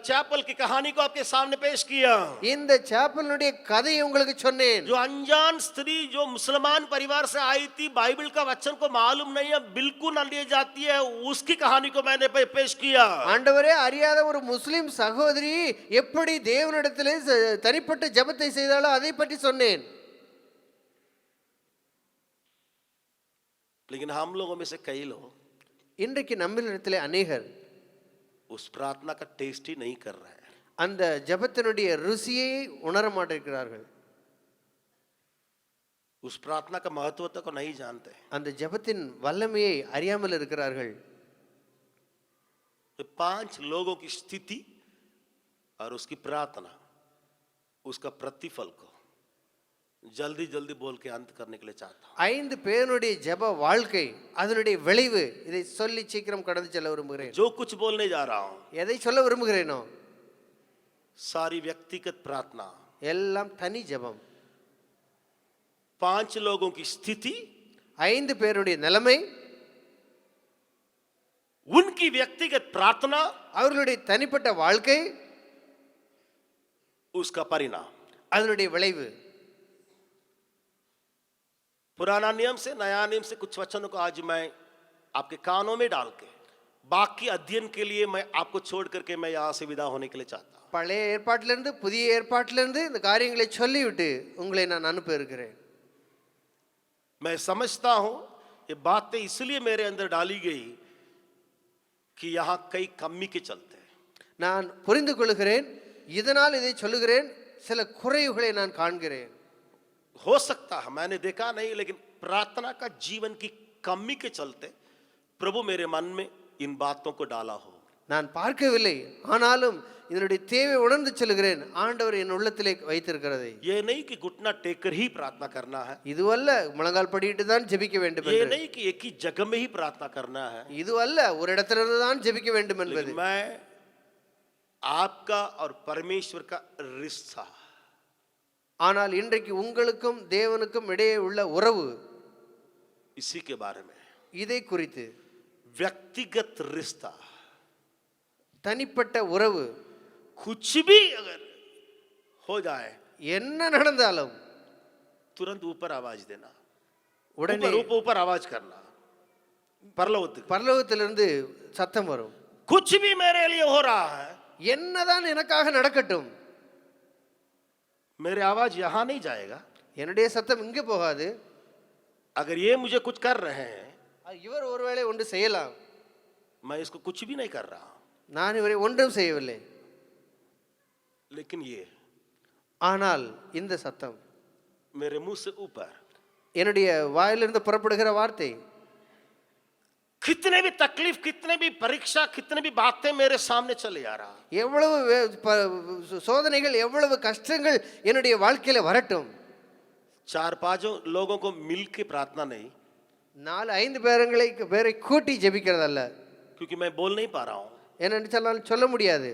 चैपल की कहानी को आपके सामने पेश किया. இந்த சாப்பலுடைய கதையை உங்களுக்கு சொன்னேன். जो अनजान स्त्री जो मुसलमान परिवार से आई थी, बाइबल का वचन को मालूम नहीं है, बिल्कुल न लिए जाती है, उसकी कहानी को मैंने पेश किया. ஆண்டவரே அறியாத ஒரு முஸ்லிம் சகோதரி எப்படி தேவனிடத்திலே தனிப்பட்ட ஜெபத்தை செய்தாலோ அதை பற்றி சொன்னேன். लेकिन हम लोगों में से कई लोग இன்றைக்கு நம்மிடத்திலே अनेகர் उस प्रार्थना का टेस्ट ही नहीं कर रहे हैं. அந்த ஜெபத்தினுடைய ருசியை உணர மாட்டேங்கிறார்கள். उस प्रार्थना का महत्व को नहीं जानते. அந்த ஜெபத்தின் வல்லமையை அறியாமல் இருக்கிறார்கள். 5 लोगों की स्थिति और उसकी प्रार्थना, उसका प्रतिफल को जल्दी जल्दी बोल के अंत करने के लिए चाहता हूं. 5 பேருடைய ஜெப வாழ்க்கை அதனுடைய விளைவு இதை சொல்லி சீக்கிரம் கடந்து செல்ல விரும்புகிறேன். जो कुछ बोलने जा रहा हूं, எதை சொல்ல விரும்புகிறேனோ सारी व्यक्तिगत प्रार्थना, எல்லாம் தனி ஜெபம். 5 लोगों की स्थिति, 5 பேருடைய நிலைமை, उनकी व्यक्तिगत प्रार्थना, அவர்களுடைய தனிப்பட்ட வாழ்க்கை, उसका परिणाम. அதனுடைய விளைவு. पुराना नियम से, नया नियम से कुछ वचनों को आज मैं आपके कानों में डाल के बाकी अध्ययन के लिए मैं आपको छोड़ करके मैं यहाँ से विदा होने के लिए चाहता हूँ। பழைய ஏற்பாட்டிலிருந்து புதிய ஏற்பாட்டிலிருந்து இந்த காரியங்களை சொல்லிவிட்டு உங்களை நான் அனுப்ப இருக்கிறேன். मैं समझता हूँ ये बातें इसलिए मेरे अंदर डाली गई कि यहाँ कई कमी के चलते हैं। நான் புரிந்து கொள்கிறேன், இதனால் இதை சொல்லுகிறேன். சில குறைவுகளை நான் காண்கிறேன். हो सकता है मैंने देखा नहीं, लेकिन प्रार्थना का जीवन की कमी के चलते प्रभु मेरे मन में इन बातों को डाला हो। நான் பார்க்கவில்லை, ஆனாலும் இதனுடைய தேவை உணர்ந்து சொல்லுகிறேன். ஆண்டவர் என் உள்ளத்திலே வைத்திருக்கிறதை. ये नहीं कि घुटना टेकर ही प्रार्थना करना है, இதுவல்ல முழங்கால் படியிட்டு தான் ஜெபிக்க வேண்டும் ये என்று. नहीं कि एक ही जगह में ही प्रार्थना करना है, இதுவல்ல ஒரு இடத்துல இருந்து தான் ஜெபிக்க வேண்டும் என்பது. लेकिन मैं आपका और परमेश्वर का रिश्ता, ஆனால் இன்றைக்கு உங்களுக்கும் தேவனுக்கும் இடையே உள்ள உறவு, इसी के बारे में இதை குறித்து व्यक्तिगत रिश्ता, தனிப்பட்ட உறவு कुछ भी अगर हो जाए என்ன நடந்தாலும் तुरंत ऊपर आवाज देना, உடனே ऊपर ऊपर ऊपर आवाज करना, परलोकத்துக்கு பரலோகத்திலிருந்து சத்தம் வரும். कुछ भी मेरे लिए हो रहा है, என்னதான் எனக்காக நடக்கட்டும், मेरे आवाज यहां नहीं जाएगा। என்னுடைய சத்தம் இங்கே போகாது. अगर ये मुझे कुछ कर रहे हैं, இவர் ஒருவேளை ஒன்று செய்யலாம், मैं इसको कुछ भी नहीं कर रहा, நான் இவரை ஒன்றும் செய்யவில்லை. लेकिन ये ஆனால் இந்த சத்தம் मेरे मुंह से ऊपर என்னுடைய வாயிலிருந்து புறப்படுகிற வார்த்தை, कितने भी तकलीफ, कितने भी परीक्षा, कितने भी बातें मेरे सामने चले आ रहा, எவ்வளவு சோதனைகள், எவ்வளவு கஷ்டங்கள் என்னுடைய வாழ்க்கையில வரட்டும், 4-5 लोगों को मिल के प्रार्थना नहीं, 4-5 பேரை கூட்டி ஜெபிக்கிறதல்ல. क्योंकि मैं बोल नहीं पा रहा हूं, என்னன்னு சொன்னாலும் சொல்ல முடியாது.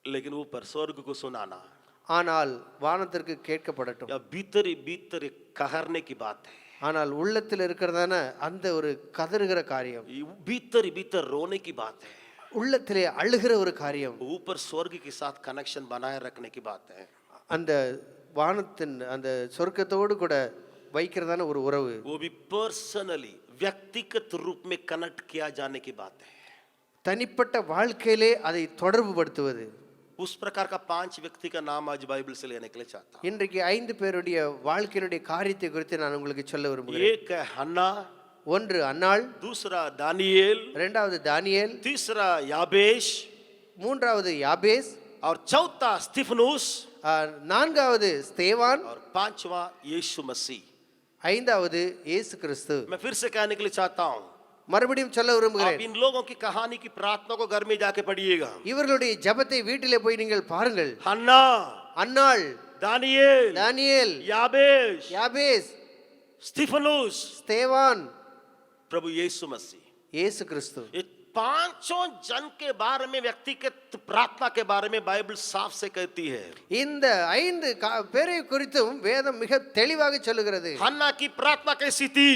लेकिन ऊपर स्वर्ग को सुनाना, ஆனால் வானத்திற்கு கேட்கப்படட்டும். या भीतर ही भीतर एक कहरने की बात है, ஆனால் உள்ளத்தில் இருக்கிறதான அந்த ஒரு கதறுகிற காரியம், ये भीतर ही भीतर रोने की बात है, உள்ளத்திலே அழுகிற ஒரு காரியம், ऊपर स्वर्ग के साथ कनेक्शन बनाए रखने की बात है, அந்த வானத்தின் அந்த சொர்க்கத்தோடு கூட வைக்கிறதான ஒரு உறவு, वो भी पर्सनली व्यक्तिगत रूप में कनेक्ट किया जाने की बात है। தனிப்பட்ட வாழ்க்கையிலே அதை தொடர்பு படுத்துவது. उस प्रकार का 5 व्यक्ति का नाम आज बाइबल से लेने के लिए चाहता हूं। இன்றைக்கு 5 பேருடைய வாழ்க்கையினுடைய காரியத்தை குறித்து நான் உங்களுக்கு சொல்ல விரும்புகிறேன். एक है हन्ना, ஒன்று அன்னாள், दूसरा दानियेल, இரண்டாவது தானியேல், तीसरा याबेश, மூன்றாவது யாபேஸ், और चौथा स्तिफनुस, நான்காவது ஸ்தேவான், और 5वां यीशु मसीह। ஐந்தாவது இயேசு கிறிஸ்து. मैं फिर से कहने के लिए चाहता हूं, மறுபடியும் சொல்ல आप விரும்புகிறேன், इन लोगों की कहानी की प्रार्थना को घर में जाके पढ़िएगा। இவர்களுடைய ஜெபத்தை வீட்டிலே போய் நீங்கள் பாருங்கள். हन्ना, அன்னாள், दानियेल, தானியேல், याबेश, யாபேஸ், स्तिफनुस, ஸ்தேவான், प्रभु यीशु मसीह। இயேசு கிறிஸ்து. ये 5 जन के बारे में, व्यक्तिगत प्रार्थना के बारे में बाइबल साफ से कहती है। இந்த 5 பேரை குறித்தும் வேதம் மிக தெளிவாக சொல்லுகிறது. हन्ना की प्रार्थना कैसी थी,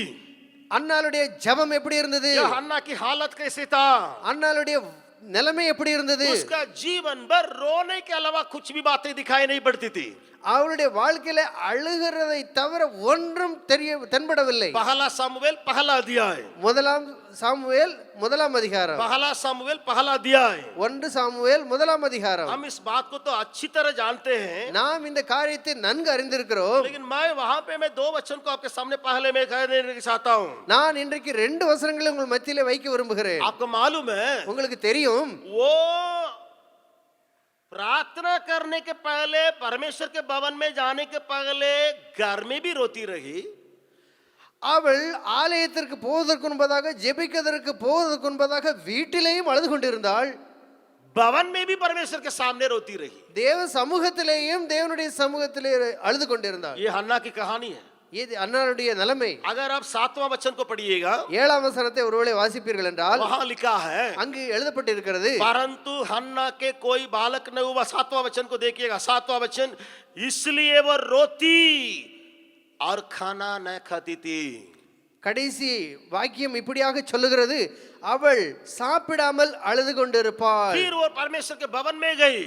அன்னாளுடைய ஜெபம் எப்படி இருந்தது, या हन्ना की हालत कैसे था, அன்னாளுடைய நிலைமை எப்படி இருந்தது, उसका जीवन भर रोने के अलावा कुछ भी बातें दिखाई नहीं पड़ती थी। அவளுடைய வாழ்க்கையில அழுகிறதை தவிர ஒன்றும் தென்படவில்லை. पहला सामुएल पहला अध्याय, முதலாம் சாமுவேல் முதலாம் அதிகாரம், पहला सामुएल पहला अध्याय। 1 சாமுவேல் முதலாம் அதிகாரம். हम इस बात को तो अच्छी तरह जानते हैं, நாம் இந்த காரியத்தை நன்கு அறிந்திருக்கிறோம். लेकिन मैं वहां पे मैं 2 वचन को आपके सामने पहले मैं कह देना चाहता हूं। நான் இன்றைக்கு 2 வசனங்களை உங்கள் மத்தியிலே வைக்க விரும்புகிறேன். आपको मालूम है, உங்களுக்கு தெரியும், वो प्रार्थना करने के पहले, परमेश्वर के भवन में जाने के पहले घर में भी रोती रही, அவள் ஆலயத்திற்கு போவதற்கு முன்பதாக, ஜெபிக்கிறதற்கு போவதற்கு முன்பதாக வீட்டிலேயும் அழுது கொண்டிருந்தாள். भवन में भी परमेश्वर के सामने रोती रही। தேவ சமூகத்திலேயும் தேவனுடைய சமூகத்திலே அழுது கொண்டிருந்தாள். ये हन्ना की कहानी है। இது அன்னாளுடைய நிலைமை. अगर आप 7वां वचन को पढ़िएगा, 7ஆம் வசனத்தை ஒருவேளை வாசிப்பீர்கள் என்றால் वहां लिखा है, அங்கு எழுதப்பட்டிருக்கிறது, परंतु हन्ना के कोई बालक न हुआ। 7वां वचन को देखिएगा, 7वां वचन, इसलिए वो रोती और खाना न खाती थी। கடைசி வாக்கியம் இப்படியாக சொல்லுகிறது, அவள் சாப்பிடாமல் அழுது கொண்டிருப்பாள். फिर वो परमेश्वर के भवन में गई,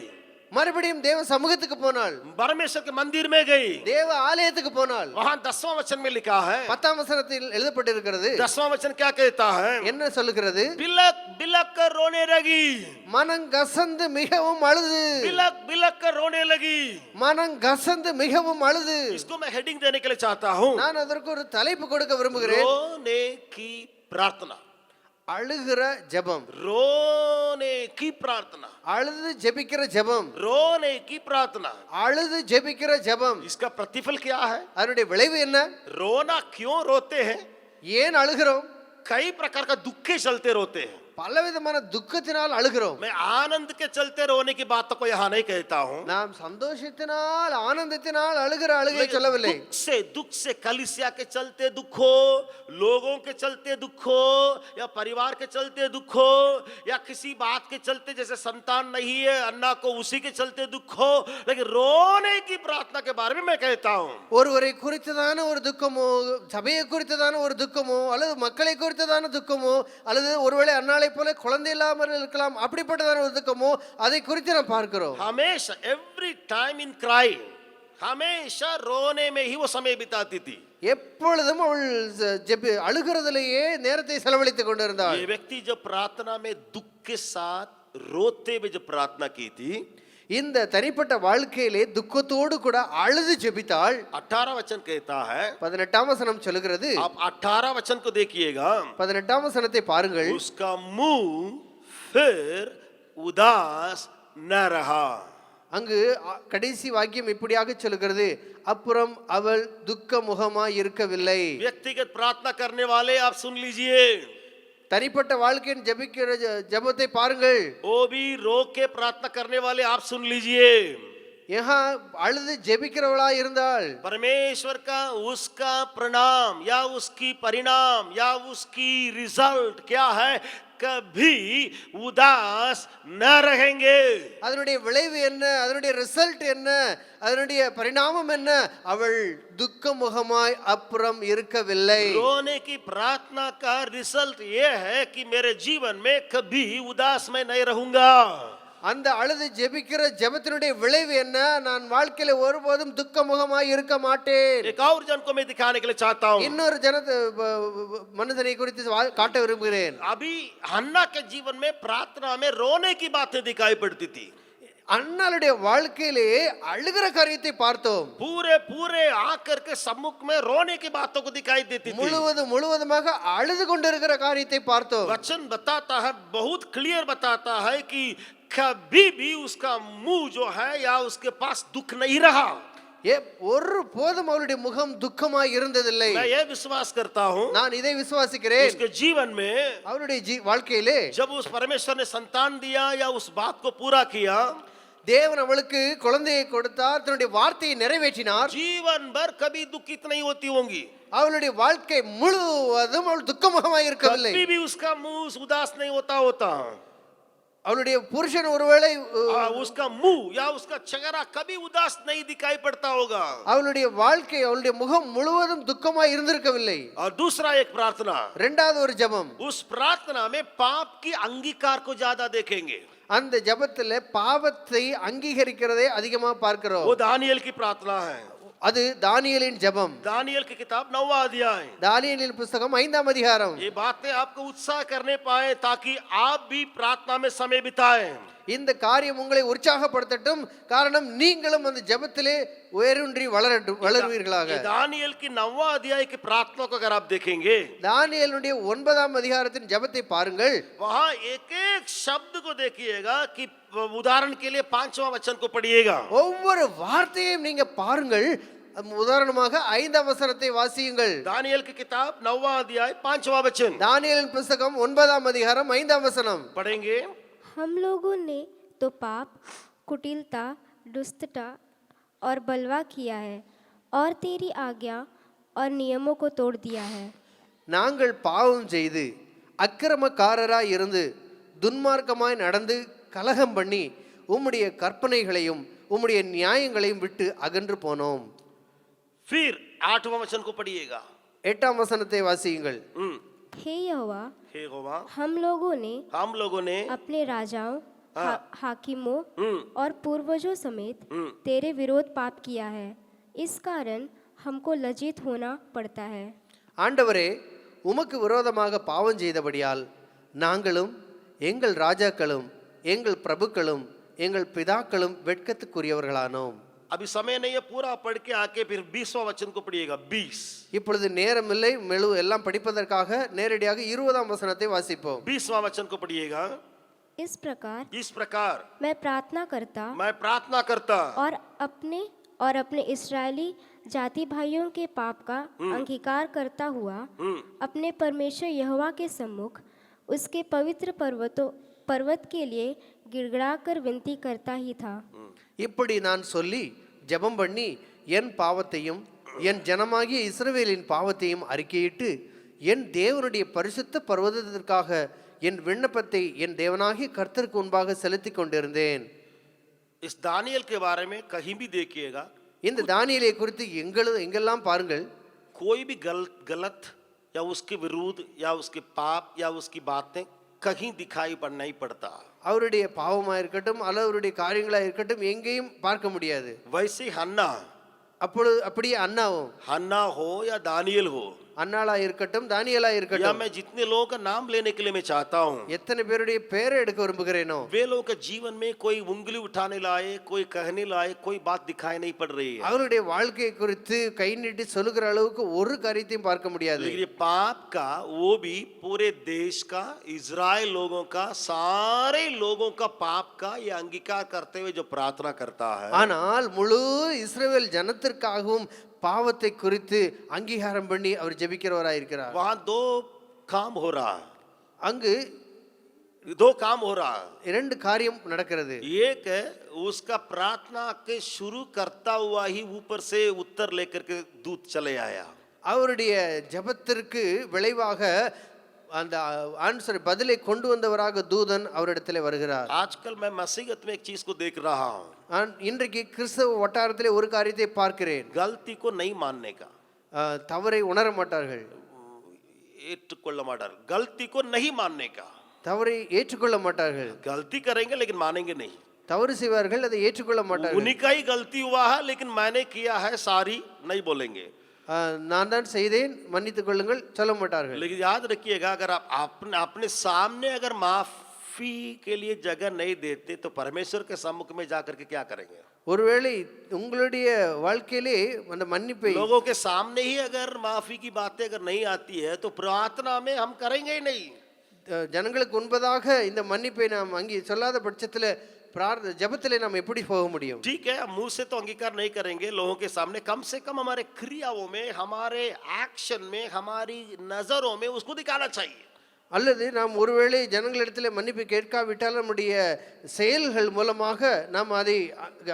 மறுபடியும் தேவ சமூகத்துக்கு போனாள், परमेश्वर के मंदिर में गई, தேவ ஆலயத்துக்கு போனாள். वहां 10वां वचन में लिखा है, 10ஆம் வசனத்தில் எழுதப்பட்டிருக்கிறது. 10वां वचन क्या कहता है? என்ன சொல்லுகிறது? बिलक बिलक कर रोने लगी, மனம் கசந்து மிகவும் அழுது, बिलक बिलक कर रोने लगी. மனம் கசந்து மிகவும் அழுது. इसको मैं हेडिंग देने के लिए चाहता हूं, நான் அதற்கு ஒரு தலைப்பு கொடுக்க விரும்புகிறேன். रोने की प्रार्थना. அழுகிற ஜெபம், रोने की प्रार्थना, அழுது ஜெபிக்கிற ஜெபம், रोने की प्रार्थना. அழுது ஜெபிக்கிற ஜெபம். इसका प्रतिफल क्या है? அதனுடைய விளைவு என்ன? रोना क्यों रोते हैं? ஏன் அழுகிறோம்? कई प्रकार का दुखे चलते रोते हैं. பலவிதமான துக்கத்தினால் அழுகிறோம். मैं आनंद के चलते रोने की बात को यहाँ नहीं कहता हूँ. நாம் சந்தோஷத்தினால் ஆனந்தத்தினால் அழுகிற அழுகை சொல்லவில்லை. दुख से कलीसिया के चलते दुख हो, लोगों के चलते दुख हो, या परिवार के चलते दुख हो, या किसी बात के चलते, जैसे संतान नहीं है अन्ना को उसी के चलते दुख हो, लेकिन रोने की प्रार्थना के बारे में मैं कहता हूँ. ஒருவரை குறித்ததான ஒரு துக்கமோ, சபையை குறித்ததான ஒரு துக்கமோ, அல்லது மக்களை குறித்ததான துக்கமோ, அல்லது ஒருவேளை அன்னாளை போல குழந்தை இல்லாமல் இருக்கலாம், அப்படிப்பட்டதான ஒரு துக்கமோ, அதை குறித்து நாம் பார்க்கிறோம். हमेशा एवरी टाइम इन क्राइंग, हमेशा रोने में ही वो समय बिताती थी. எப்பொழுதும் அவள் அழுகிறதிலேயே நேரத்தை செலவழித்துக் கொண்டிருந்தாள். ये व्यक्ति जब प्रार्थना में दुख के साथ रोते हुए जब प्रार्थना की थी, இந்த தனிப்பட்ட வாழ்க்கையிலே துக்கத்தோடு கூட அழுது ஜெபித்தாள். 18 वचन कहता है, 18ஆம் வசனம் சொல்லுகிறது. आप 18 वचन को देखिएगा, 18ஆம் வசனத்தை பாருங்கள். उसका मुंह फिर उदास न रहा. அங்கு கடைசி வாக்கியம் இப்படியாக சொல்லுகிறது, அப்புறம் அவள் துக்க முகமாய் இருக்கவில்லை. व्यक्तिगत प्रार्थना करने वाले आप सुन लीजिए, தனிப்பட்ட வாழ்க்கையின் ஜெபிக்கிற ஜெபத்தை பாருங்கள். वो भी रो के प्रार्थना करने वाले आप सुन लीजिए. यहाँ அழுது ஜெபிக்கிறவளாய் இருந்தாள். परमेश्वर का उसका प्रणाम या उसकी परिणाम या उसकी रिजल्ट क्या है? कभी उदास न रहेंगे. அதனுடைய விளைவு என்ன? அதனுடைய ரிசல்ட் என்ன? அதனுடைய பரிணாமம் என்ன? அவள் துக்க முகமாய் அப்புறம் இருக்கவில்லை. रोने की प्रार्थना का रिजल्ट ये है कि मेरे जीवन में कभी उदास मैं नहीं रहूंगा. அந்த அழுது ஜெபிக்கிற ஜெபத்தினுடைய விளைவு என்ன? நான் வாழ்க்கையில ஒருபோதும் துக்க முகமாய் இருக்க மாட்டேன். एक और जन को मैं दिखाने के लिए चाहता हूँ. இன்னொரு மனிதனை குறித்து காட்ட விரும்புகிறேன். अभी हन्ना के जीवन में प्रार्थना में रोने की बातें दिखाई पड़ती थी. அன்னாளுடைய வாழ்க்கையிலே அழுகிற காரியத்தை பார்த்தோம். पूरे पूरे आकर के सम्मुख में रोने की बातों को दिखाई देती थी. முழுவதுமாக அழுது கொண்டிருக்கிற காரியத்தை பார்த்தோம். वचन बताता है, बहुत क्लियर बताता है कि कभी भी उसका मुंह जो है या उसके पास दुख नहीं रहा. ஒரு போதும் அவளுடைய முகம் துக்கமாய் இருந்ததில்லை. मैं ये विश्वास करता हूँ, நான் இதை விசுவாசிக்கிறேன். उसके जीवन में அவளுடைய வாழ்க்கையிலே जब उस परमेश्वर ने संतान दिया या उस बात को पूरा किया, தேவன் அவளுக்கு குழந்தையை கொடுத்தார், தன்னுடைய வார்த்தையை நிறைவேற்றினார். जीवन भर कभी दुखित नहीं होती होंगी. அவளுடைய வாழ்க்கை முழுவதும் அவள் துக்கமுகமாய் இருக்கவில்லை. कभी भी उसका मुंह उदास नहीं होता. அவளுடைய புருஷன் ஒருவேளை उसका मुंह या उसका चेहरा कभी उदास नहीं दिखाई पड़ता होगा. அவளுடைய வாழ்க்கை, அவளுடைய முகம் முழுவதும் துக்கமாய் இருந்திருக்கவில்லை. और दूसरा एक प्रार्थना, இரண்டாவது ஒரு ஜெபம். उस प्रार्थना में पाप की अंगीकार को ज्यादा देखेंगे. அந்த ஜெபத்துல பாவத்தை அங்கீகரிக்கிறதை அதிகமா பார்க்கிறோம். वो दानियल की प्रार्थना है. அது தானியேலின் ஜெபம். दानियल की किताब 9वां अध्याय. தானியேலின் புத்தகம் 5ஆம் அதிகாரம். ये बातें आपको उत्साह करने पाए ताकि आप भी प्रार्थना में समय बिताएं. இந்த காரியம் உங்களை உற்சாகப்படுத்தட்டும், காரணம் நீங்களும் அந்த ஜெபத்திலே உயர்வுன்றி வளருவீர்களாக. दानियल की 9वां अध्याय की प्रार्थना को अगर आप देखेंगे, தானியேலுடைய 9ஆம் அதிகாரத்தின் ஜெபத்தை பாருங்கள். वहां एक एक शब्द को देखिएगा कि उदाहरण के लिए 5वां वचन को पढ़िएगा. ஒவ்வொரு வார்த்தையையும் நீங்க பாருங்கள். உதாரணமாக 5ஆம் வசனத்தை வாசியுங்கள். दानियल की किताब 9वां अध्याय 5वां वचन. தானியேலின் புத்தகம் 9ஆம் அதிகாரம் 5ஆம் வசனம் पढ़ेंगे. हम लोगों ने तो पाप, कुटिलता, दुष्टता और बलवा किया है और तेरी आज्ञा और नियमों को तोड़ दिया है. நாங்கள் பாவம் செய்து அக்கிரமக்காரராய் இருந்து துன்மார்க்கமாய் நடந்து கலகம் பண்ணி உம்முடைய கற்பனைகளையும் உம்முடைய நியாயங்களையும் விட்டு அகன்று போனோம். फिर 8वां वचन को पढ़िएगा. 8ஆம் வசனத்தை வாசியுங்கள். हे यहोवा, हे यहोवा, हम लोगों ने हम लोगों ने अपने राजाओं हाकिमों और पूर्वजों समेत तेरे विरोध पाप किया है, इस कारण हमको लज्जित होना पड़ता है। ஆண்டவரே, உமக்கு விரோதமாக பாவம் செய்தபடியால் நாங்களும் எங்கள் ராஜாக்களும் எங்கள் பிரபுக்களும் எங்கள் பிதாக்களும் வெட்கத்துக்குரியவர்களானோம். अभी समय नहीं है, पूरा पढ़ के आके फिर 20वां वचन को पढ़िएगा। 20 இப்பொழுது நேரமில்லை, மெழு எல்லாம் படிப்பதற்காக நேரடியாக 20ஆம் வசனத்தை வாசிப்போம். 20वां वचन को पढ़िएगा। इस प्रकार मैं प्रार्थना करता और अपने इस्राएली जाति भाइयों के पाप का अंगीकार करता हुआ अपने परमेश्वर यहोवा के सम्मुख उसके पवित्र पर्वत के लिए गिड़गिड़ाकर विनती करता ही था। இப்படி நான் சொல்லி ஜெபம் பண்ணி என் பாவத்தையும் என் ஜனமாகிய இஸ்ரவேலின் பாவத்தையும் அறிக்கையிட்டு என் தேவனுடைய பரிசுத்த பர்வதத்திற்காக என் விண்ணப்பத்தை என் தேவனாகிய கர்த்தருக்கு முன்பாக செலுத்திக் கொண்டிருந்தேன். इस दानियल के बारे में कहीं भी देखिएगा, இந்த தானியேலை குறித்து எங்கெல்லாம் பாருங்கள், कोई भी गलत या उसके विरुद्ध या उसके पाप या उसकी बातें कहीं दिखाई पड़ नहीं पड़ता। அவருடைய பாவமாக இருக்கட்டும் அல்லது அவருடைய காரியங்களாக இருக்கட்டும் எங்கேயும் பார்க்க முடியாது. वैसे हन्ना, அப்படியே हन्ना हो या दानियल हो, அன்னாளா இருக்கட்டும் தானியேலா या இருக்கட்டும், मैं जितने लोगों का नाम लेने के लिए मैं चाहता हूँ, எத்தனை பேருடைய பெயரை எடுக்க விரும்புகிறேனோ वे लोगों के जीवन में कोई उंगली उठाने लाए, कोई कहने लाए, कोई बात दिखाई नहीं पड़ रही है। அவருடைய வாழ்க்கையை குறித்து கை நீட்டி சொல்லுகிற அளவுக்கு ஒரு காரியத்தையும் பார்க்க முடியாது. लेकिन ये पाप का, वो भी पूरे देश का, इजराइल लोगों का, सारे लोगों का पाप का ये अंगीकार करते हुए जो प्रार्थना करता है, ஆனால் முழு இஸ்ரவேல் ஜனத்திற்காகவும் பாவத்தை குறித்து அங்கீகாரம் பண்ணி அவர் ஜெபிக்கிறவராயிருக்கிறார். वहां दो काम हो रहा है, அங்கு दो काम हो रहा है। இரண்டு காரியம் நடக்கிறது. एक उसका प्रार्थना के शुरू करता हुआ ही ऊपर से उत्तर लेकर के दूत चले आया। அவருடைய ஜெபத்திற்கு விளைவாக அந்த ஆன்சர் பதிலை கொண்டு வந்தவராக தூதன் அவரிடத்திலே வருகிறார். आजकल मैं मसीहत में एक चीज को देख रहा हूँ, இன்றைக்கு கிறிஸ்தவ வட்டாரத்திலே ஒரு காரியத்தை பார்க்கிறேன், गलती को नहीं मानने का, தவறை உணர மாட்டார்கள், ஏற்றுக்கொள்ள மாட்டார்கள், गलती को नहीं मानने का, தவறை ஏற்றுக்கொள்ள மாட்டார்கள், गलती करेंगे लेकिन मानेंगे नहीं, தவறு செய்வார்கள் அதை ஏற்றுக்கொள்ள மாட்டார்கள். उन्हीं का ही गलती हुआ है लेकिन मैंने किया है सारी नहीं बोलेंगे। நான் தான் செய்தேன் மன்னித்துக் கொள்ளுங்கள் சொல்ல மாட்டார்கள். लेकिन याद रखिएगा, अगर आप अपने सामने अगर माफी के लिए जगह नहीं देते तो परमेश्वर के सम्मुख में जाकर के क्या करेंगे? ஒருவேளை உங்களுடைய வாழ்க்கையிலே அந்த மன்னிப்பை लोगों के सामने ही अगर माफी की बातें अगर नहीं आती है तो प्रार्थना में हम करेंगे ही नहीं। ஜனங்களுக்கு முன்பதாக இந்த மன்னிப்பை நாம் அங்கே சொல்லாத பட்சத்தில் ஜெபத்திலே நாம் எப்படி போக முடியும்? ठीक है, मुंह से तो अंगीकार नहीं करेंगे लोगों के सामने, कम से कम हमारे क्रियाओं में, हमारे एक्शन में, हमारी नजरों में उसको दिखाना चाहिए। அல்லது நாம் ஒருவேளை ஜனங்களிடத்தில் மன்னிப்பு கேட்காவிட்டால் நம்முடைய செயல்கள் மூலமாக நாம் அதை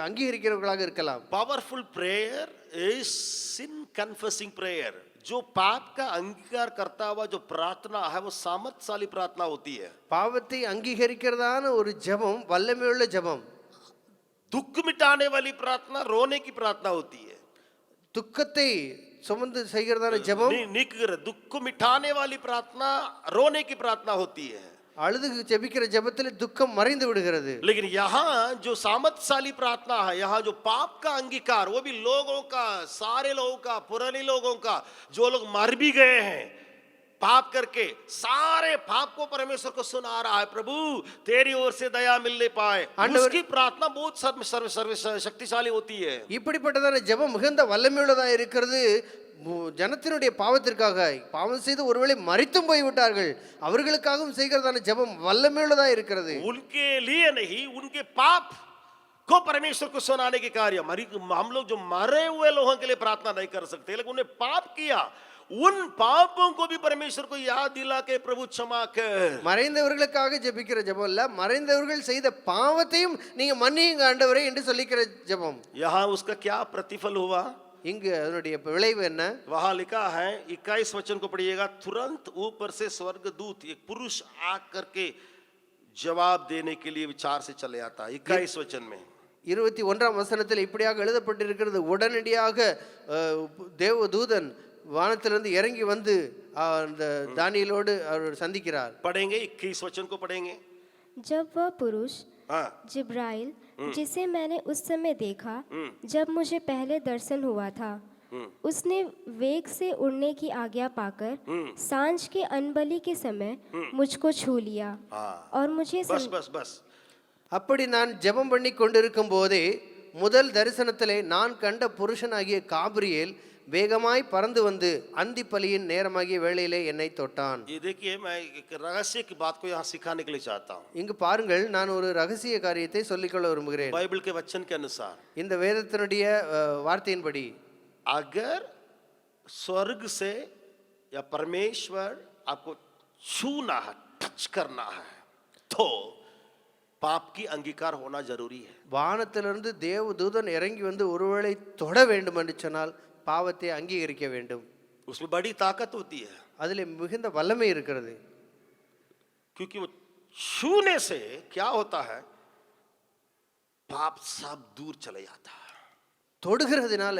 அங்கீகரிக்கிறவர்களாக இருக்கலாம். Powerful prayer is sin confessing prayer. जो पाप का अंगीकार करता हुआ जो प्रार्थना है वो सामर्थ्यशाली प्रार्थना होती है। பாவத்தை அங்கீகரிக்கிறதான ஒரு ஜெபம் வல்லமையுள்ள ஜெபம். दुख मिटाने वाली प्रार्थना रोने की प्रार्थना होती है। துக்கத்தை சுமந்து செய்கிறதான ஜெபம் दुख मिटाने वाली प्रार्थना रोने की प्रार्थना होती है। அழுது ஜெபிக்கிற ஜெபத்தில் துக்கம் மறைந்து விடுகிறது. लेकिन यहाँ जो सामर्थ्यशाली प्रार्थना है, यहाँ जो पाप का अंगीकार, वो भी लोगों का, सारे लोगों का, पुराने लोगों का, जो लोग मर भी गए हैं पाप करके, सारे पाप को परमेश्वर को सुना रहा है, प्रभु तेरी ओर से दया मिलने पाए, उसकी प्रार्थना बहुत शक्तिशाली होती है। இப்படிப்பட்டதான ஜெபம் மிகுந்த வல்லமையுள்ளதாக இருக்கிறது. ஜனத்தினுடைய பாவத்திற்காக, பாவம் செய்து ஒருவேளை மரித்தும் போய் விட்டார்கள், அவர்களுக்காகவும் செய்கிறதான ஜெபம் வல்லமையுள்ளதாக இருக்கிறது. उनके लिए नहीं, उनके पाप को परमेश्वर को सुनाने के कार्य। हम लोग जो मरे हुए लोगों के लिए प्रार्थना नहीं कर सकते, लेकिन उन्हें पाप किया, उन पापों को भी परमेश्वर को याद दिला के प्रभु क्षमा कर। மறைந்தவர்களுக்காக ஜெபிக்கிற ஜெபம் இல்ல, மறைந்தவர்கள் செய்த பாவத்தையும் நீங்க மன்னியுங்க ஆண்டவரே என்று சொல்லிக்கிற ஜெபம். यहाँ उसका क्या प्रतिफल हुआ? இங்கு அதனுடைய விளைவு என்ன? वहां लिखा है, 21 वचन को पढ़िएगा। तुरंत ऊपर से स्वर्गदूत एक पुरुष आकर के जवाब देने के लिए विचार से चले आता है। 21 वचन में 21ஆம் வசனத்தில் இப்படியாக எழுதப்பட்டிருக்கிறது, உடனடியாக தேவதூதன் வானத்திலிருந்து இறங்கி வந்து அந்த தானியேலோடு அவர் சந்திக்கிறார். पढ़ेंगे 21 वचन को पढ़ेंगे। जब वह पुरुष हाँ जिब्राइल, जिसे मैंने उस समय देखा जब मुझे पहले दर्शन हुआ था, उसने वेग से उड़ने की आज्ञा पाकर सांझ के अनबलि के समय मुझको छू लिया हाँ और मुझे बस बस बस அப்படி நான் ஜெபம் பண்ணி கொண்டிருக்கும் போதே முதல் தரிசனத்திலே நான் கண்ட புருஷனாகிய காபிரியேல் வேகமாய் பறந்து வந்து அந்தி பலியின் நேரமாகிய வேளையிலே என்னை தொட்டான். ये देखिए मैं एक रहस्य की बात को यहाँ सिखाने के लिए चाहता हूँ. இங்கு பாருங்கள், நான் ஒரு ரகசிய காரியத்தை சொல்லிக்கொள்ள விரும்புகிறேன். बाइबल के वचन के अनुसार இந்த வேதத்தினுடைய வார்த்தையின்படி अगर स्वर्ग से या परमेश्वर आपको छूना है, टच करना है, तो पाप की अंगीकार होना जरूरी है. வானத்திலிருந்து தேவ தூதன் இறங்கி வந்து ஒருவேளை தொட வேண்டும் என்று சொன்னால் பாவத்தை அங்கீகரிக்க வேண்டும். उसमें बड़ी ताकत होती है, அதிலே மிகுந்த வல்லமை இருக்கிறது. क्योंकि वो छूने से क्या होता है, पाप सब दूर चले जाता है. தொடுகிறதுனால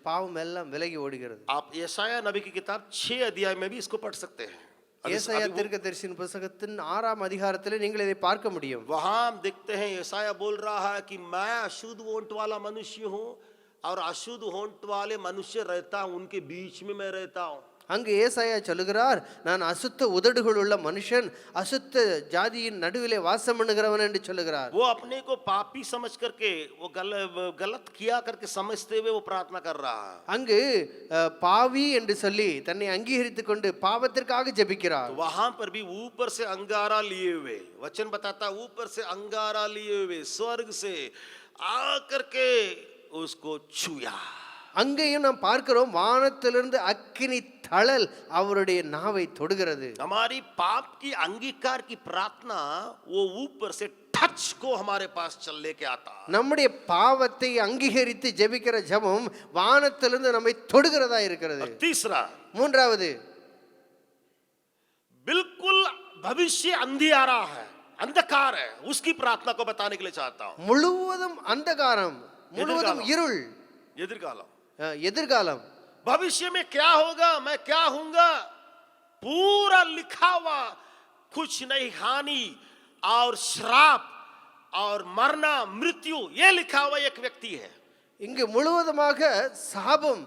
பாவம் எல்லாம் விலகி ஓடுகிறது. आप यशाया नबी की किताब 6 अध्याय में भी इसको पढ़ सकते हैं. ஏசாயா தீர்க்கதரிசியின் புத்தகத்தின் 6ஆம் அதிகாரத்திலே நீங்கள் இதை பார்க்க முடியும். वहां हम देखते हैं यशाया बोल रहा है कि मैं अशुद्ध होंठ वाला मनुष्य हूं और अशुद्ध होंठ वाले मनुष्य रहता हूं, उनके बीच में मैं रहता हूं. அங்கு ஏசாயா சொல்லுகிறார், நான் அசுத்த உதடுகள் உள்ள மனுஷன், அசுத்த ஜாதியின் நடுவிலே வாசம் பண்ணுகிறவன் என்று சொல்லுகிறார். वो अपने को पापी समझ करके वो गलत किया करके समझते हुए वो प्रार्थना कर रहा है. அங்கு பாவி என்று சொல்லி தன்னை அங்கீகரித்துக் கொண்டு பாவத்திற்காக ஜெபிக்கிறார். तो वहां पर भी ऊपर से अंगारा लिए हुए, वचन बताता ऊपर से अंगारा लिए हुए स्वर्ग से आकर के उसको छुया. அங்கேயும் நாம் பார்க்கிறோம், வானத்திலிருந்து அக்கினி தழல் அவருடைய நாவை தொடுகிறது. हमारी पाप की अंगीकार की प्रार्थना वो ऊपर से टच को हमारे पास चल लेके आता है. நம்முடைய பாவத்தை அங்கீகரித்து ஜெபிக்கிற ஜெபம் வானத்திலிருந்து நம்மை தொடுகிறதா இருக்கிறது. और तीसरा, மூன்றாவது, बिल्कुल भविष्य अंधियारा है, अंधकार है, उसकी प्रार्थना को बताने के लिए चाहता हूं. முழுவதும் அந்தகாரம், முழுவதும் இருள், எதிர்காலம், எதிர்காலம். भविष्य में क्या होगा, मैं क्या हूंगा, पूरा लिखा हुआ, कुछ नहीं, हानि और श्राप और मरना मृत्यु, ये लिखा हुआ एक व्यक्ति है. இங்கு முழுவதுமாக சாபம்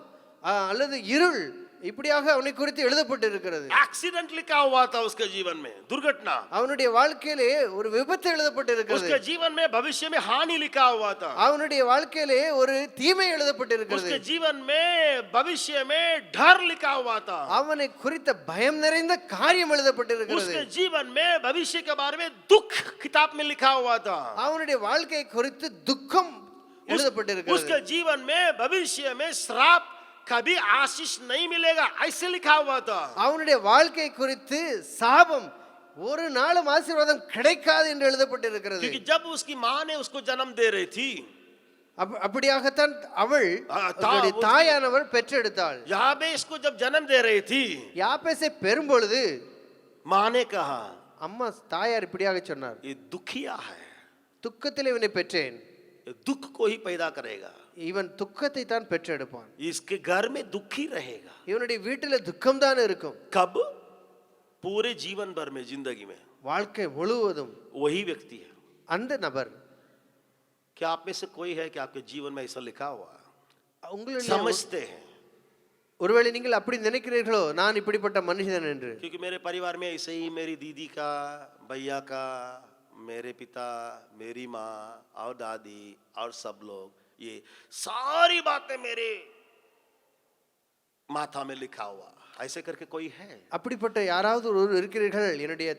அல்லது இருள் இப்படியாக அவனை குறித்து எழுதப்பட்டு இருக்கிறது. एक्सीडेंट लिखा हुआ था उसके जीवन में, दुर्घटना. அவனுடைய வாழ்க்கையிலே ஒரு விபத்து எழுதப்பட்டு இருக்கிறது. उसके जीवन में भविष्य में हानि लिखा हुआ था. அவனுடைய வாழ்க்கையிலே ஒரு தீமை எழுதப்பட்டு இருக்கிறது. उसके जीवन में भविष्य में डर लिखा हुआ था. அவனை குறித்த பயம் நிறைந்த காரியம் எழுதப்பட்டு இருக்கிறது. उसके जीवन में भविष्य के बारे में दुख किताब में लिखा हुआ था. அவனுடைய வாழ்க்கை குறித்து துக்கம் எழுதப்பட்டு இருக்கிறது. उसके जीवन में भविष्य में श्राप, कभी आशीष नहीं मिलेगा, ऐसे लिखा हुआ था. அவனுடைய வாழ்க்கை குறித்து சாபம், ஒரு நாளும் ஆசீர்வாதம் கிடைக்காது என்று எழுதப்பட்டு இருக்கிறது. क्योंकि जब उसकी मां ने उसको जन्म दे रही थी, அப்படியாகத்தான் அவள் அவளுடைய தாயானவள் பெற்றெடுத்தாள். याबेस को जब जन्म दे रही थी, யாபேசை பெறும் பொழுது मां ने कहा, அம்மா தாயார் இப்படியாக சொன்னார், ये दुखिया है, துக்கத்தில் இவனை பெற்றேன், ये दुख को ही पैदा करेगा, இவன் துக்கத்தை தான் பெற்றெடுப்பான், इसके घर में दुख ही रहेगा. இவனுடைய வீட்டில் துக்கம் தான் இருக்கும். कब? पूरे जीवन भर में, जिंदगी में வாழ்க்கை முழுவதும் वही व्यक्ति है. அந்த நபர். क्या आप में से कोई है कि आपके जीवन में ऐसा लिखा हुआ உங்களுடைய समझते हैं? ஒருவேளை நீங்கள் அப்படி நினைக்கிறீர்களோ, நான் இப்படிப்பட்ட மனுஷன் என்று. क्योंकि मेरे परिवार में ऐसे ही मेरी दीदी का, भैया का, मेरे पिता, मेरी माँ और दादी और सब लोग, ये सारी बातें मेरे माथा में लिखा हुआ, ऐसे करके कोई है? அப்படிப்பட்ட யாராவது ஒரு இருக்கிறீர்கள், என்னுடைய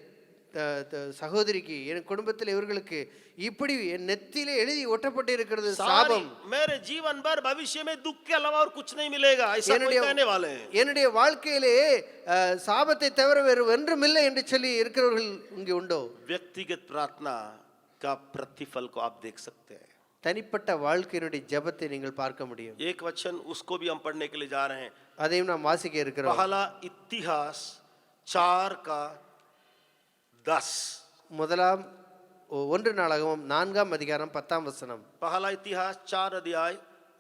சகோதரிக்கு, என் குடும்பத்தில் இவர்களுக்கு இப்படி என் நெத்தியிலே எழுதி ஒட்டப்பட்டு இருக்கிறது சாபம். मेरे जीवन भर भविष्य में दुख के अलावा और कुछ नहीं मिलेगा, ऐसा कोई कहने वाले हैं? என்னுடைய வாழ்க்கையிலே சாபத்தை தவிர வேறு ஒன்றும் இல்லை என்று சொல்லி இருக்கிறவர்கள் இங்கே உண்டோ? व्यक्तिगत प्रार्थना का प्रतिफल को आप देख सकते हैं. தனிப்பட்ட வாழ்க்கையினுடைய ஜெபத்தை நீங்கள் பார்க்க முடியும். एक वचन उसको भी हम पढ़ने के लिए जा रहे हैं. அதையும் நாம் வாசிக்க இருக்கிறோம். पहला इतिहास 4:10. முதலாம் 1 நாளாகமம் 4ஆம் அதிகாரம் 10ஆம் வசனம். पहला इतिहास 4 अध्याय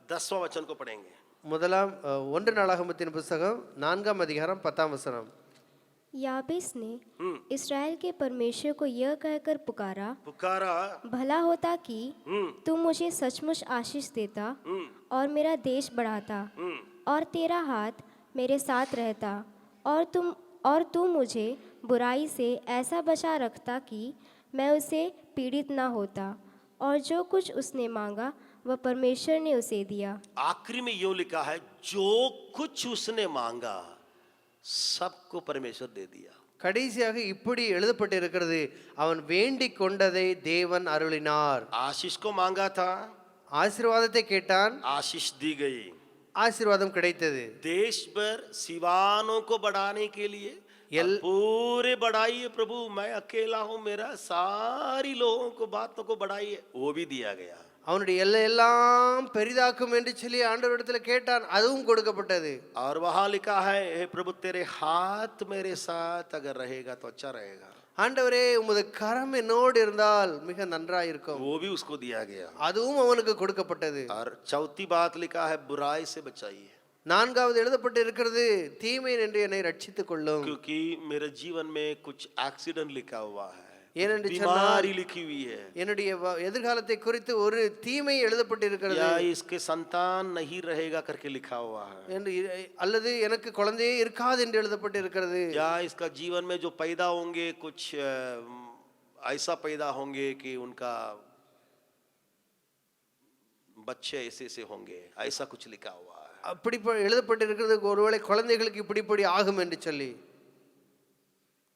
10वां वचन को पढ़ेंगे. முதலாம் 1 நாளாகமத்தின் புத்தகம் 4ஆம் அதிகாரம் 10ஆம் வசனம். याबेस ने इसराइल के परमेश्वर को यह कहकर पुकारा, पुकारा। भला होता कि तू मुझे सचमुच आशीष देता और मेरा देश बढ़ाता और तेरा हाथ मेरे साथ रहता और तू मुझे बुराई से ऐसा बचा रखता कि मैं उसे पीड़ित ना होता। और जो कुछ उसने मांगा वह परमेश्वर ने उसे दिया। आखिरी में यूं लिखा है, जो कुछ उसने मांगा सबको परमेश्वर दे दिया। கடைசியாக இப்படி எழுதப்பட்டிருக்கிறது, அவன் வேண்டிக் கொண்டதை தேவன் அருளினார். आशीष को मांगा था, ஆசீர்வாதத்தை கேட்டான், आशीष दी गई। ஆசீர்வாதம் கிடைத்தது. देश भर सिवानों को बढ़ाने के लिए पूरे बढ़ाइए प्रभु, मैं अकेला हूं, मेरा सारी लोगों को बातों को बढ़ाइए, वो भी दिया गया। அவனுடைய எல்லாம் பெரிதாக்கும் என்று சொல்லி ஆண்டவரிடத்துல கேட்டான், அதுவும் கொடுக்கப்பட்டது. और वहां लिखा है, हे प्रभु तेरे हाथ मेरे साथ अगर रहेगा तो अच्छा रहेगा। ஆண்டவரே உமது கரம் என்னோடு இருந்தால் மிக நன்றாய் இருக்கும். वो भी उसको दिया गया। அதுவும் அவனுக்கு கொடுக்கப்பட்டது. और चौथी बात लिखा है, बुराई से बचाइए, நான்காவது எழுதப்பட்டு இருக்கிறது, தீமை என்று என்னை ரட்சித்துக் கொள்ளும். क्योंकि मेरे जीवन में कुछ एक्सीडेंट लिखा हुआ है, ஏனென்று बीमारी लिखी हुई है, என்னுடைய எதிர்காலத்தை குறித்து ஒரு தீமை எழுதப்பட்டிருக்கிறது, या इसके संतान नहीं रहेगा करके लिखा हुआ है, என்று அல்லது எனக்கு குழந்தையே இருக்காது என்று எழுதப்பட்டிருக்கிறது, या इसका जीवन में जो पैदा होंगे कुछ ऐसा पैदा होंगे कि उनका बच्चे ऐसे ऐसे होंगे, ऐसा कुछ लिखा हुआ है। அப்படி எழுதப்பட்டிருக்கிறது, ஒருவேளை குழந்தைகளுக்கு இப்படி ஆகும் என்று சொல்லி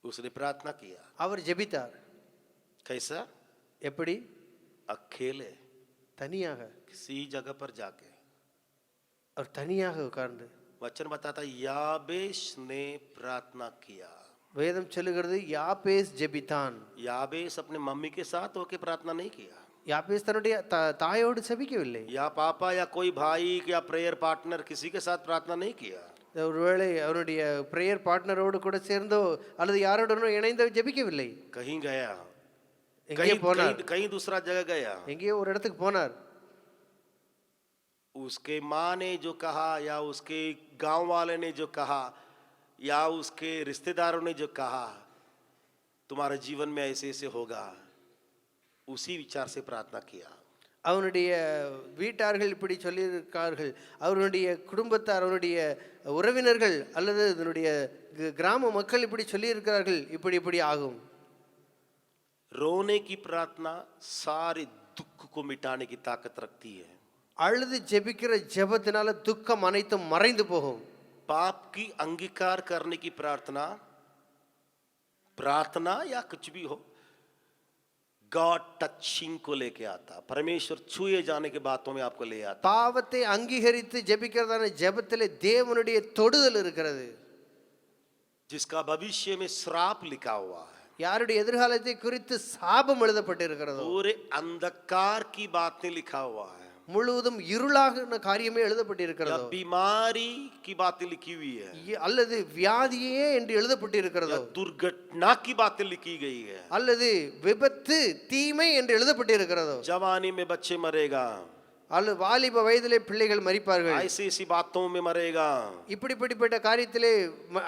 उसने प्रार्थना किया। அவர் ஜெபித்தார். कैसा? எப்படி? अकेले தனியாக, किसी जगह पर जाके। அவர் தனியாக உட்கார்ந்து, वचन बताता याबेश ने प्रार्थना किया। வேதம் சொல்லுகிறது யாபேஸ் ஜெபித்தான். याबेश अपने मम्मी के साथ होके प्रार्थना नहीं किया, யாபேஸ் தன்னுடைய தாயோடு ஜெபிக்கவில்லை, या पापा या कोई भाई या प्रेयर पार्टनर किसी के साथ प्रार्थना नहीं किया, ஒருவேளை அவனுடைய பிரேயர் பார்ட்னரோடு கூட சேர்ந்தோ அல்லது யாரோடனோ இணைந்தோ ஜெபிக்கவில்லை. कहीं गया, எங்கே போனார்? कहीं दूसरा जगह गया, எங்கேயோ ஒரு இடத்துக்கு போனார். उसके माँ ने जो कहा या उसके गांव वाले ने जो कहा या उसके रिश्तेदारों ने जो कहा तुम्हारे जीवन में ऐसे ऐसे होगा, उसी विचार से प्रार्थना किया। அவனுடைய வீட்டார்கள் இப்படி சொல்லியிருக்கார்கள், அவனுடைய குடும்பத்தார், அவனுடைய உறவினர்கள் அல்லது அதனுடைய கிராம மக்கள் இப்படி சொல்லியிருக்கிறார்கள், இப்படி இப்படி ஆகும். रोने की प्रार्थना सारे दुख को मिटाने की ताकत रखती है। அழுது ஜெபிக்கிற ஜெபத்தினால துக்கம் அனைத்தும் மறைந்து போகும். पाप की अंगीकार करने की प्रार्थना, प्रार्थना या कुछ भी हो, गॉड टचिंग को लेके आता, परमेश्वर छुए जाने के बातों में आपको ले आता। பாவத்தை அங்கீகரித்து ஜெபிக்கிறதான ஜெபத்திலே தேவனுடைய தொடுதல் இருக்கிறது. जिसका भविष्य में श्राप लिखा हुआ है, யாருடைய எதிர்காலத்தை குறித்து சாபம் எழுதப்பட்டிருக்கிறதோ, पूरे अंधकार की बातें लिखा हुआ है, முழுவதும் இருளாக காரியமே या எழுதப்பட்டிருக்கிறதோ, बीमारी की बातें लिखी हुई है, அல்லது வியாதியே என்று या எழுதப்பட்டிருக்கிறதோ, दुर्घटना की बातें लिखी गई है, அல்லது விபத்து தீமை என்று எழுதப்பட்டிருக்கிறதோ, जवानी में बच्चे मरेगा, அல்லது வாலிப வயதிலே பிள்ளைகள் மரிப்பார்கள், ऐसी ऐसी बातों में मरेगा, இப்படிப்பட்ட காரியத்திலே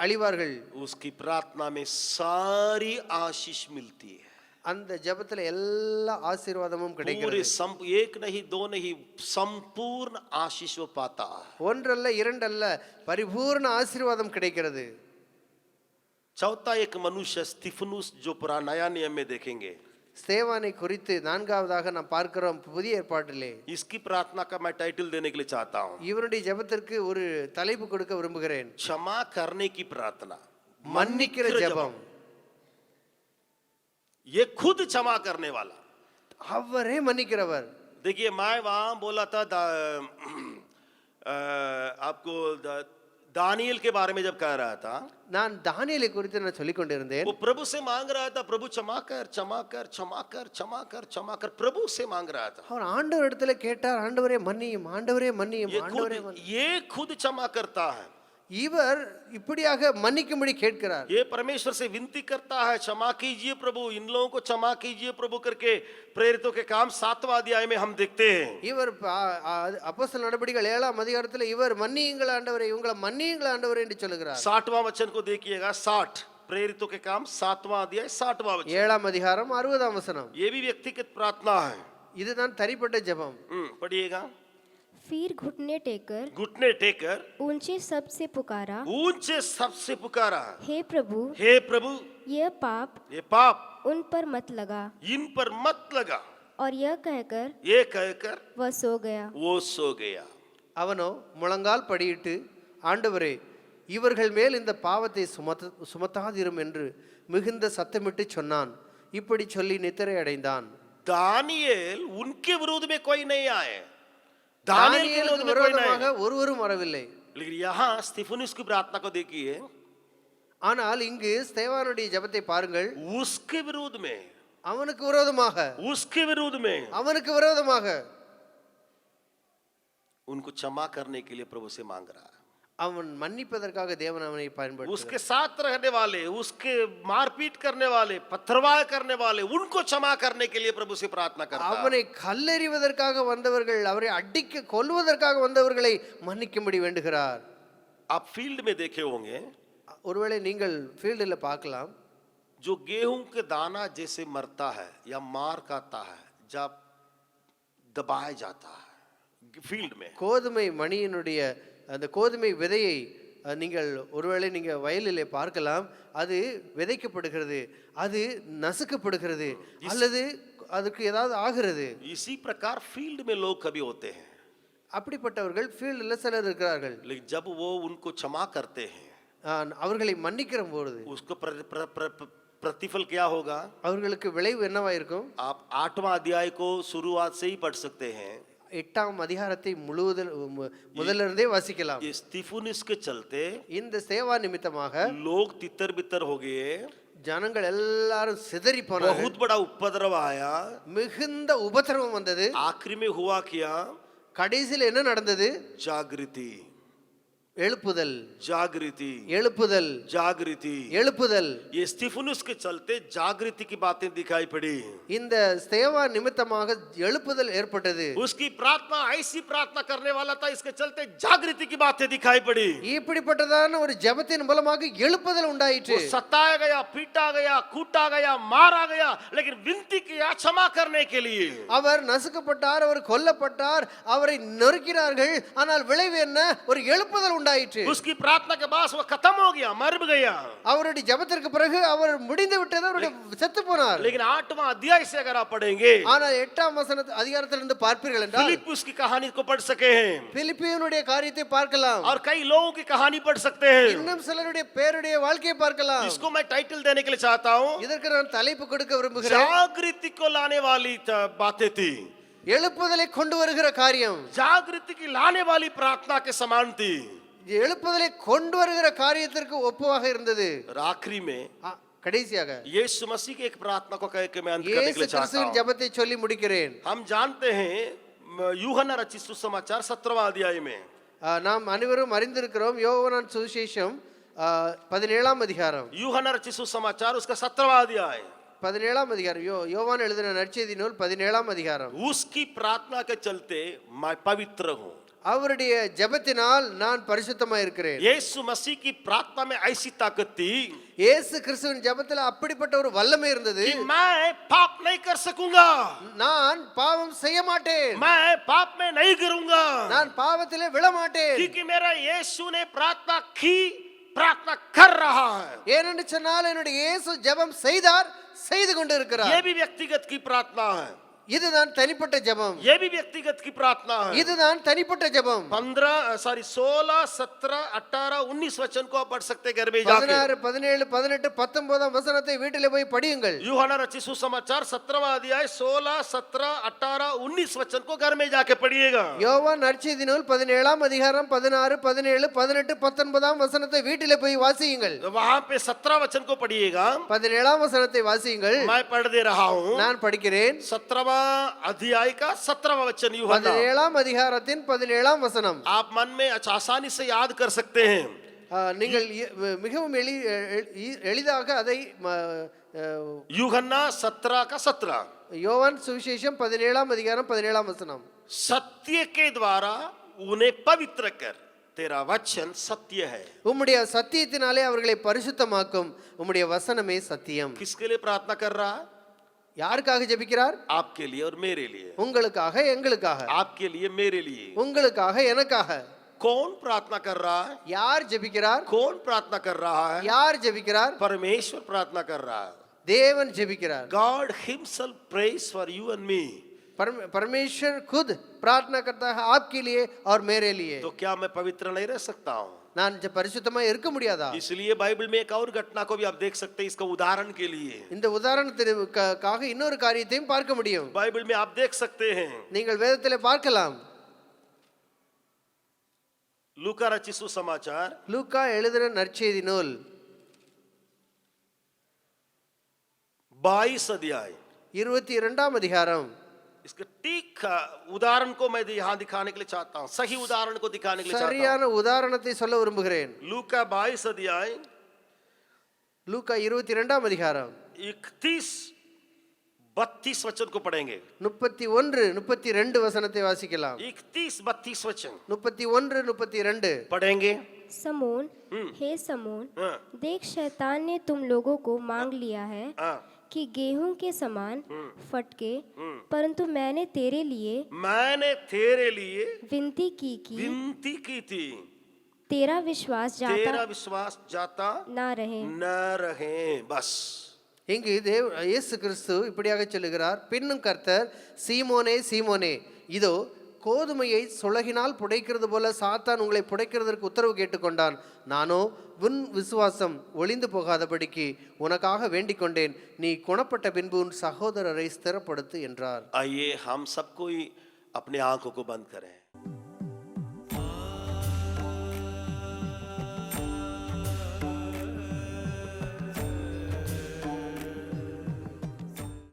அழிவார்கள். उसकी प्रार्थना में सारी आशीष मिलती है। அந்த ஜெபத்துல எல்லா ஆசீர்வாதமும் पूरे கிடைக்கிறது. एक नहीं दो नहीं, संपूर्ण आशीष वो पाता है। ஒன்றல்ல இரண்டல்ல, பரிபூர்ண ஆசீர்வாதம் கிடைக்கிறது. चौथा एक मनुष्य स्तिफनुस, जो पुराना नया नियम में देखेंगे, ஸ்தேவானை குறித்து நான்காவதாக நாம் பார்க்கிறோம் புதிய ஏற்பாட்டிலே. इसकी प्रार्थना का मैं टाइटल देने के लिए चाहता हूँ, இவருடைய ஜெபத்திற்கு ஒரு தலைப்பு கொடுக்க விரும்புகிறேன், क्षमा करने की प्रार्थना, மன்னிக்கிற ஜெபம். ये खुद क्षमा करने वाला। அவரே மன்னிக்கிறவர். देखिए मैं वहां बोला था आपको दानियल के बारे में जब कह रहा था, நான் தானியேலை குறித்து நான் சொல்லிக் கொண்டிருந்தேன். वो प्रभु से मांग रहा था, प्रभु क्षमा कर क्षमा कर क्षमा कर क्षमा कर क्षमा कर, प्रभु से मांग रहा था। அவர் ஆண்டவர் இடத்துல கேட்டார், ஆண்டவரே மன்னியும், ஆண்டவரே மன்னியும், ஆண்டவரே மன்னியும். ये खुद क्षमा करता है, இவர் இப்படியாக மன்னிக்கும்படி கேட்கிறார். ये परमेश्वर से विनती करता है, क्षमा कीजिए प्रभु, इन लोगों को क्षमा कीजिए प्रभु करके प्रेरितों के काम 7वां अध्याय में हम देखते हैं। இவர் அப்போஸ்தலர் நடபடிகள் 7ஆம் அதிகாரத்தில் இவர் மன்னியுங்கள் ஆண்டவரே, இவங்களை மன்னியுங்கள் ஆண்டவரே என்று சொல்லுகிறார். 60वां वचन को देखिएगा, 60 प्रेरितों के काम 7वां अध्याय 60वां वचन। 7ஆம் அதிகாரம் 60ஆம் வசனம். ये भी व्यक्तिगत प्रार्थना है। இதுதான் தனிப்பட்ட ஜெபம். पढ़िएगा। फिर घुटने टेकर घुटने टेकर ऊंचे शब्द से पुकारा, ऊंचे शब्द से पुकारा, हे प्रभु, हे प्रभु, यह पाप ये पाप उन पर मत लगा। इन पर मत लगा। और यह कहकर ये कहकर वह सो गया। वो सो गया। அவனோ முழங்கால் படியிட்டு, ஆண்டவரே இவர்கள் மேல் இந்த பாவத்தை சுமத்தாதிரும் என்று மிகுந்த சத்தமிட்டு சொன்னான். இப்படி சொல்லி நித்திரை அடைந்தான். दानियेल उनके विरोध में कोई नहीं आए, दानियेल के विरोध में कोई नहीं விரோதமாக ஒருவரும் வரவில்லை. लेकिन यहाँ स्तिफनुस की प्रार्थना को देखिए, ஆனால் இங்கு ஸ்தேவானுடைய ஜெபத்தை பாருங்கள். उसके विरोध में, அவனுக்கு விரோதமாக, उसके विरोध में அவனுக்கு விரோதமாக उनको क्षमा करने के लिए प्रभु से मांग रहा है। அவன் மன்னிப்பதற்காக தேவன் அவனை பயன்படுத்துகிறார். उसके साथ रहने वाले, उसके मारपीट करने वाले, पत्थरवाह करने वाले, उनको क्षमा करने के लिए प्रभु से प्रार्थना करता है। அவனை கல்லெறிவதற்காக வந்தவர்கள், அவரை அடிக்க கொல்வதற்காக வந்தவர்களை மன்னிக்கும்படி வேண்டுகிறார். आप फील्ड में देखे होंगे, ஒருவேளை நீங்கள் ஃபீல்டில் பார்க்கலாம், जो गेहूं के दाना जैसे मरता है या मार खाता है जब दबाया जाता है फील्ड में, கோதுமை மணியினுடைய அந்த கோதுமை விதையை நீங்கள் ஒருவேளை நீங்கள் வயலிலே பார்க்கலாம். அது விதைக்கப்படுகிறது, அது நசுக்கப்படுகிறது, அல்லது அதுக்கு ஏதாவது ஆகிறது. इसी प्रकार फील्ड में लोग कभी होते हैं, அப்படிப்பட்டவர்கள் ஃபீல்டில் சிலர் இருக்கிறார்கள். लेकिन जब वो उनको क्षमा करते हैं, அவர்களை மன்னிக்கிற பொழுது उसको प्रतिफल क्या होगा? அவர்களுக்கு விளைவு என்னவா இருக்கும்? आप 8वां अध्याय को शुरुआत से ही पढ़ सकते हैं। 8ஆம் அதிகாரத்தை முதலிருந்தே வாசிக்கலாம். ये स्तिफनुस के चलते இந்த சேவா நிமித்தமாக लोग तितर बितर हो गए, ஜனங்கள் எல்லாரும் சிதறி போனார்கள். बहुत बड़ा उपद्रव आया, மிகுந்த உபத்திரவம் வந்தது. आखिरी में हुआ क्या? கடைசியில் என்ன நடந்தது? जागृति, எழுப்புதல், जागृति, எழுப்புதல், जागृति, எழுப்புதல். ये स्तिफनुस के चलते जागृति की बातें दिखाई पड़ी। இந்த சேவா நிமித்தமாக எழுப்புதல் ஏற்பட்டது. उसकी प्रार्थना ऐसी प्रार्थना करने वाला था, इसके चलते जागृति की बातें दिखाई पड़ी। இப்படிப்பட்டதான ஒரு ஜெபத்தின் மூலமாக எழுப்புதல் உண்டாயிற்று. वो सताया गया, पीटा गया, कूटा गया, मारा गया, लेकिन विनती किया क्षमा करने के लिए। அவர் நசுக்கப்பட்டார், அவர் கொல்லப்பட்டார், அவரை நொறுக்கினார்கள். ஆனால் விளைவு என்ன? ஒரு எழுப்புதல் உண்டாயிற்று. उसकी प्रार्थना के बाद वो खत्म हो गया, मर गया। அவருடைய ஜெபத்திற்கு பிறகு அவர் முடிந்து விட்டது, அவருடைய செத்து போனார். लेकिन 8वां अध्याय से अगर आप पढ़ेंगे, ஆனால் 8ஆம் அதிகாரத்திலிருந்து பார்ப்பீர்கள் என்றால் फिलिप्पुस की कहानी को पढ़ सके हैं, பிலிப்பியனுடைய காரியத்தை பார்க்கலாம். और कई लोगों की कहानी पढ़ सकते हैं। இன்னும் சிலருடைய பேருடைய வாழ்க்கையை பார்க்கலாம். इसको मैं टाइटल देने के लिए चाहता हूँ, இதற்கு நான் தலைப்பு கொடுக்க விரும்புகிறேன். जागृति को लाने वाली बातें थी, எழுப்புதலை கொண்டு வருகிற காரியம், जागृति की लाने वाली प्रार्थना के समान थी। எழுப்புதலை கொண்டு வருகிற காரியத்திற்கு ஒப்புவாக இருந்தது. और आखिरी में கடைசியாக यीशु मसीह की एक प्रार्थना को कह के मैं अंत करने के இயேசு लिए चाहता கிறிஸ்துவின் हूं। ஜெபத்தை சொல்லி முடிக்கிறேன். हम जानते हैं यूहन्ना रचित सुसमाचार 17वां अध्याय में, நாம் அனைவரும் அறிந்திருக்கிறோம், யோவான் சுவிசேஷம் 17ஆம் அதிகாரம், यूहन्ना रचित सुसमाचार उसका 17वां अध्याय, 17ஆம் அதிகாரம், யோவான் எழுதின நற்செய்தி நூல் 17ஆம் அதிகாரம். उसकी प्रार्थना के चलते मैं पवित्र हूँ। அவருடைய ஜெபத்தினால் நான் பரிசுத்தமாக இருக்கிறேன். यीशु मसीह की प्रार्थना में ऐसी ताकत थी இயேசு கிறிஸ்துவின் ஜெபத்தில் அப்படிப்பட்ட ஒரு வல்லமை இருந்தது. कि मैं पाप नहीं कर सकूंगा, நான் பாவம் செய்ய மாட்டேன், मैं पाप में नहीं गिरूंगा, நான் பாவத்திலே விழ மாட்டேன். क्योंकि मेरा यीशु ने प्रार्थना की, प्रार्थना कर रहा है। ஏனென்று சொன்னால் என்னுடைய இயேசு ஜெபம் செய்தார், செய்து கொண்டு இருக்கிறார். ये भी व्यक्तिगत की प्रार्थना है, இதுதான் தனிப்பட்ட ஜெபம். ये भी व्यक्तिगत की प्रार्थना है। இதுதான் தனிப்பட்ட ஜெபம். 16, 17, 18, 19 वचन को आप पढ़ सकते हैं घर में जाके। 16, 17, 18, 19 வசனத்தை வீட்டிலே போய் படியுங்கள். यूहन्ना रचित सुसमाचार 17वां अध्याय 16, 17, 18, 19 वचन को घर में जाके पढ़िएगा। யோவான் நற்செய்தி நூல் 17ஆம் அதிகாரம் 16, 17, 18, 19 வசனத்தை வீட்டிலே போய் வாசியுங்கள். वहां पे 17 वचन को पढ़िएगा, 17ஆம் வசனத்தை வாசியுங்கள். मैं पढ़ दे रहा हूं। நான் படிக்கிறேன். 17वां अध्याय का 17वां वचन यूहन्ना, 17ஆம் அதிகாரத்தின் 17ஆம் வசனம். आप मन में आसानी से याद कर सकते हैं। நீங்கள் மிகவும் எளிதாக அதை यूहन्ना 17 का 17, யோவான் சுவிசேஷம் 17ஆம் அதிகாரம் 17ஆம் வசனம். सत्य के द्वारा उन्हें पवित्र कर, तेरा वचन सत्य है। உம்முடைய சத்தியத்தினாலே அவர்களை பரிசுத்தமாக்கும். உம்முடைய வசனமே சத்தியம். किसके लिए प्रार्थना कर रहा है? யாருக்காக ஜெபிக்கிறார்? आपके लिए और मेरे लिए। உங்களுக்காக, எங்களுக்காக. आपके लिए, मेरे लिए। உங்களுக்காக, எனக்காக. कौन प्रार्थना कर रहा है? யார் ஜெபிக்கிறார்? कौन प्रार्थना कर रहा है? யார் ஜெபிக்கிறார்? परमेश्वर प्रार्थना कर रहा है। தேவன் ஜெபிக்கிறார். God himself prays for you and me। परमेश्वर खुद प्रार्थना करता है आपके लिए और मेरे लिए. तो क्या मैं पवित्र नहीं रह सकता हूँ? நான் பரிசுத்தமா இருக்க முடியாதா? इसलिए बाइबल में एक और घटना को भी आप देख सकते हैं, इसका उदाहरण के लिए। இந்த உதாரணத்திற்காக இன்னொரு காரியத்தையும் பார்க்க முடியும். बाइबल में आप देख सकते हैं, நீங்கள் வேதத்திலே பார்க்கலாம். लूका रचित सुसमाचार, லூக்கா எழுதின நற்செய்தி நூல் 22 अध्याय। 22ஆம் அதிகாரம். इसके ठीक उदाहरण को मैं यहाँ दिखाने के लिए चाहता हूँ, सही उदाहरण को दिखाने के लिए चाहता சரியான உதாரணத்தை சொல்ல விரும்புகிறேன். हूँ। लूका 22 अध्याय, லூக்கா 22ஆம் அதிகாரம் 31-32 वचन को पढ़ेंगे। 31-32 वசனத்தை வாசிக்கலாம். 31-32 वचन 31-32 पढ़ेंगे। समोन, हे समोन, हाँ, देख शैतान ने तुम लोगों को मांग लिया है हाँ, कि गेहूं के समान फटके, परंतु मैंने तेरे लिए मैंने तेरे लिए विनती की विनती की थी, तेरा विश्वास तेरा जाता विश्वास जाता ना रहे। न रहे। बस இங்கு இயேசு கிறிஸ்து இப்படியாக சொல்லுகிறார், பின்னும் கர்த்தர், சீமோனே சீமோனே, இதோ கோதுமையை சுளகினால் புடைக்கிறது போல சாத்தான் உங்களை புடைக்கிறதற்கு உத்தரவு கேட்டுக்கொண்டான். நானோ உன் விசுவாசம் ஒளிந்து போகாதபடிக்கு உனக்காக வேண்டிக் கொண்டேன். நீ குணப்பட்ட பின்பு உன் சகோதரரை ஸ்திரப்படுத்து என்றார். आइए हम सबको ही अपने आंखों को बंद करें।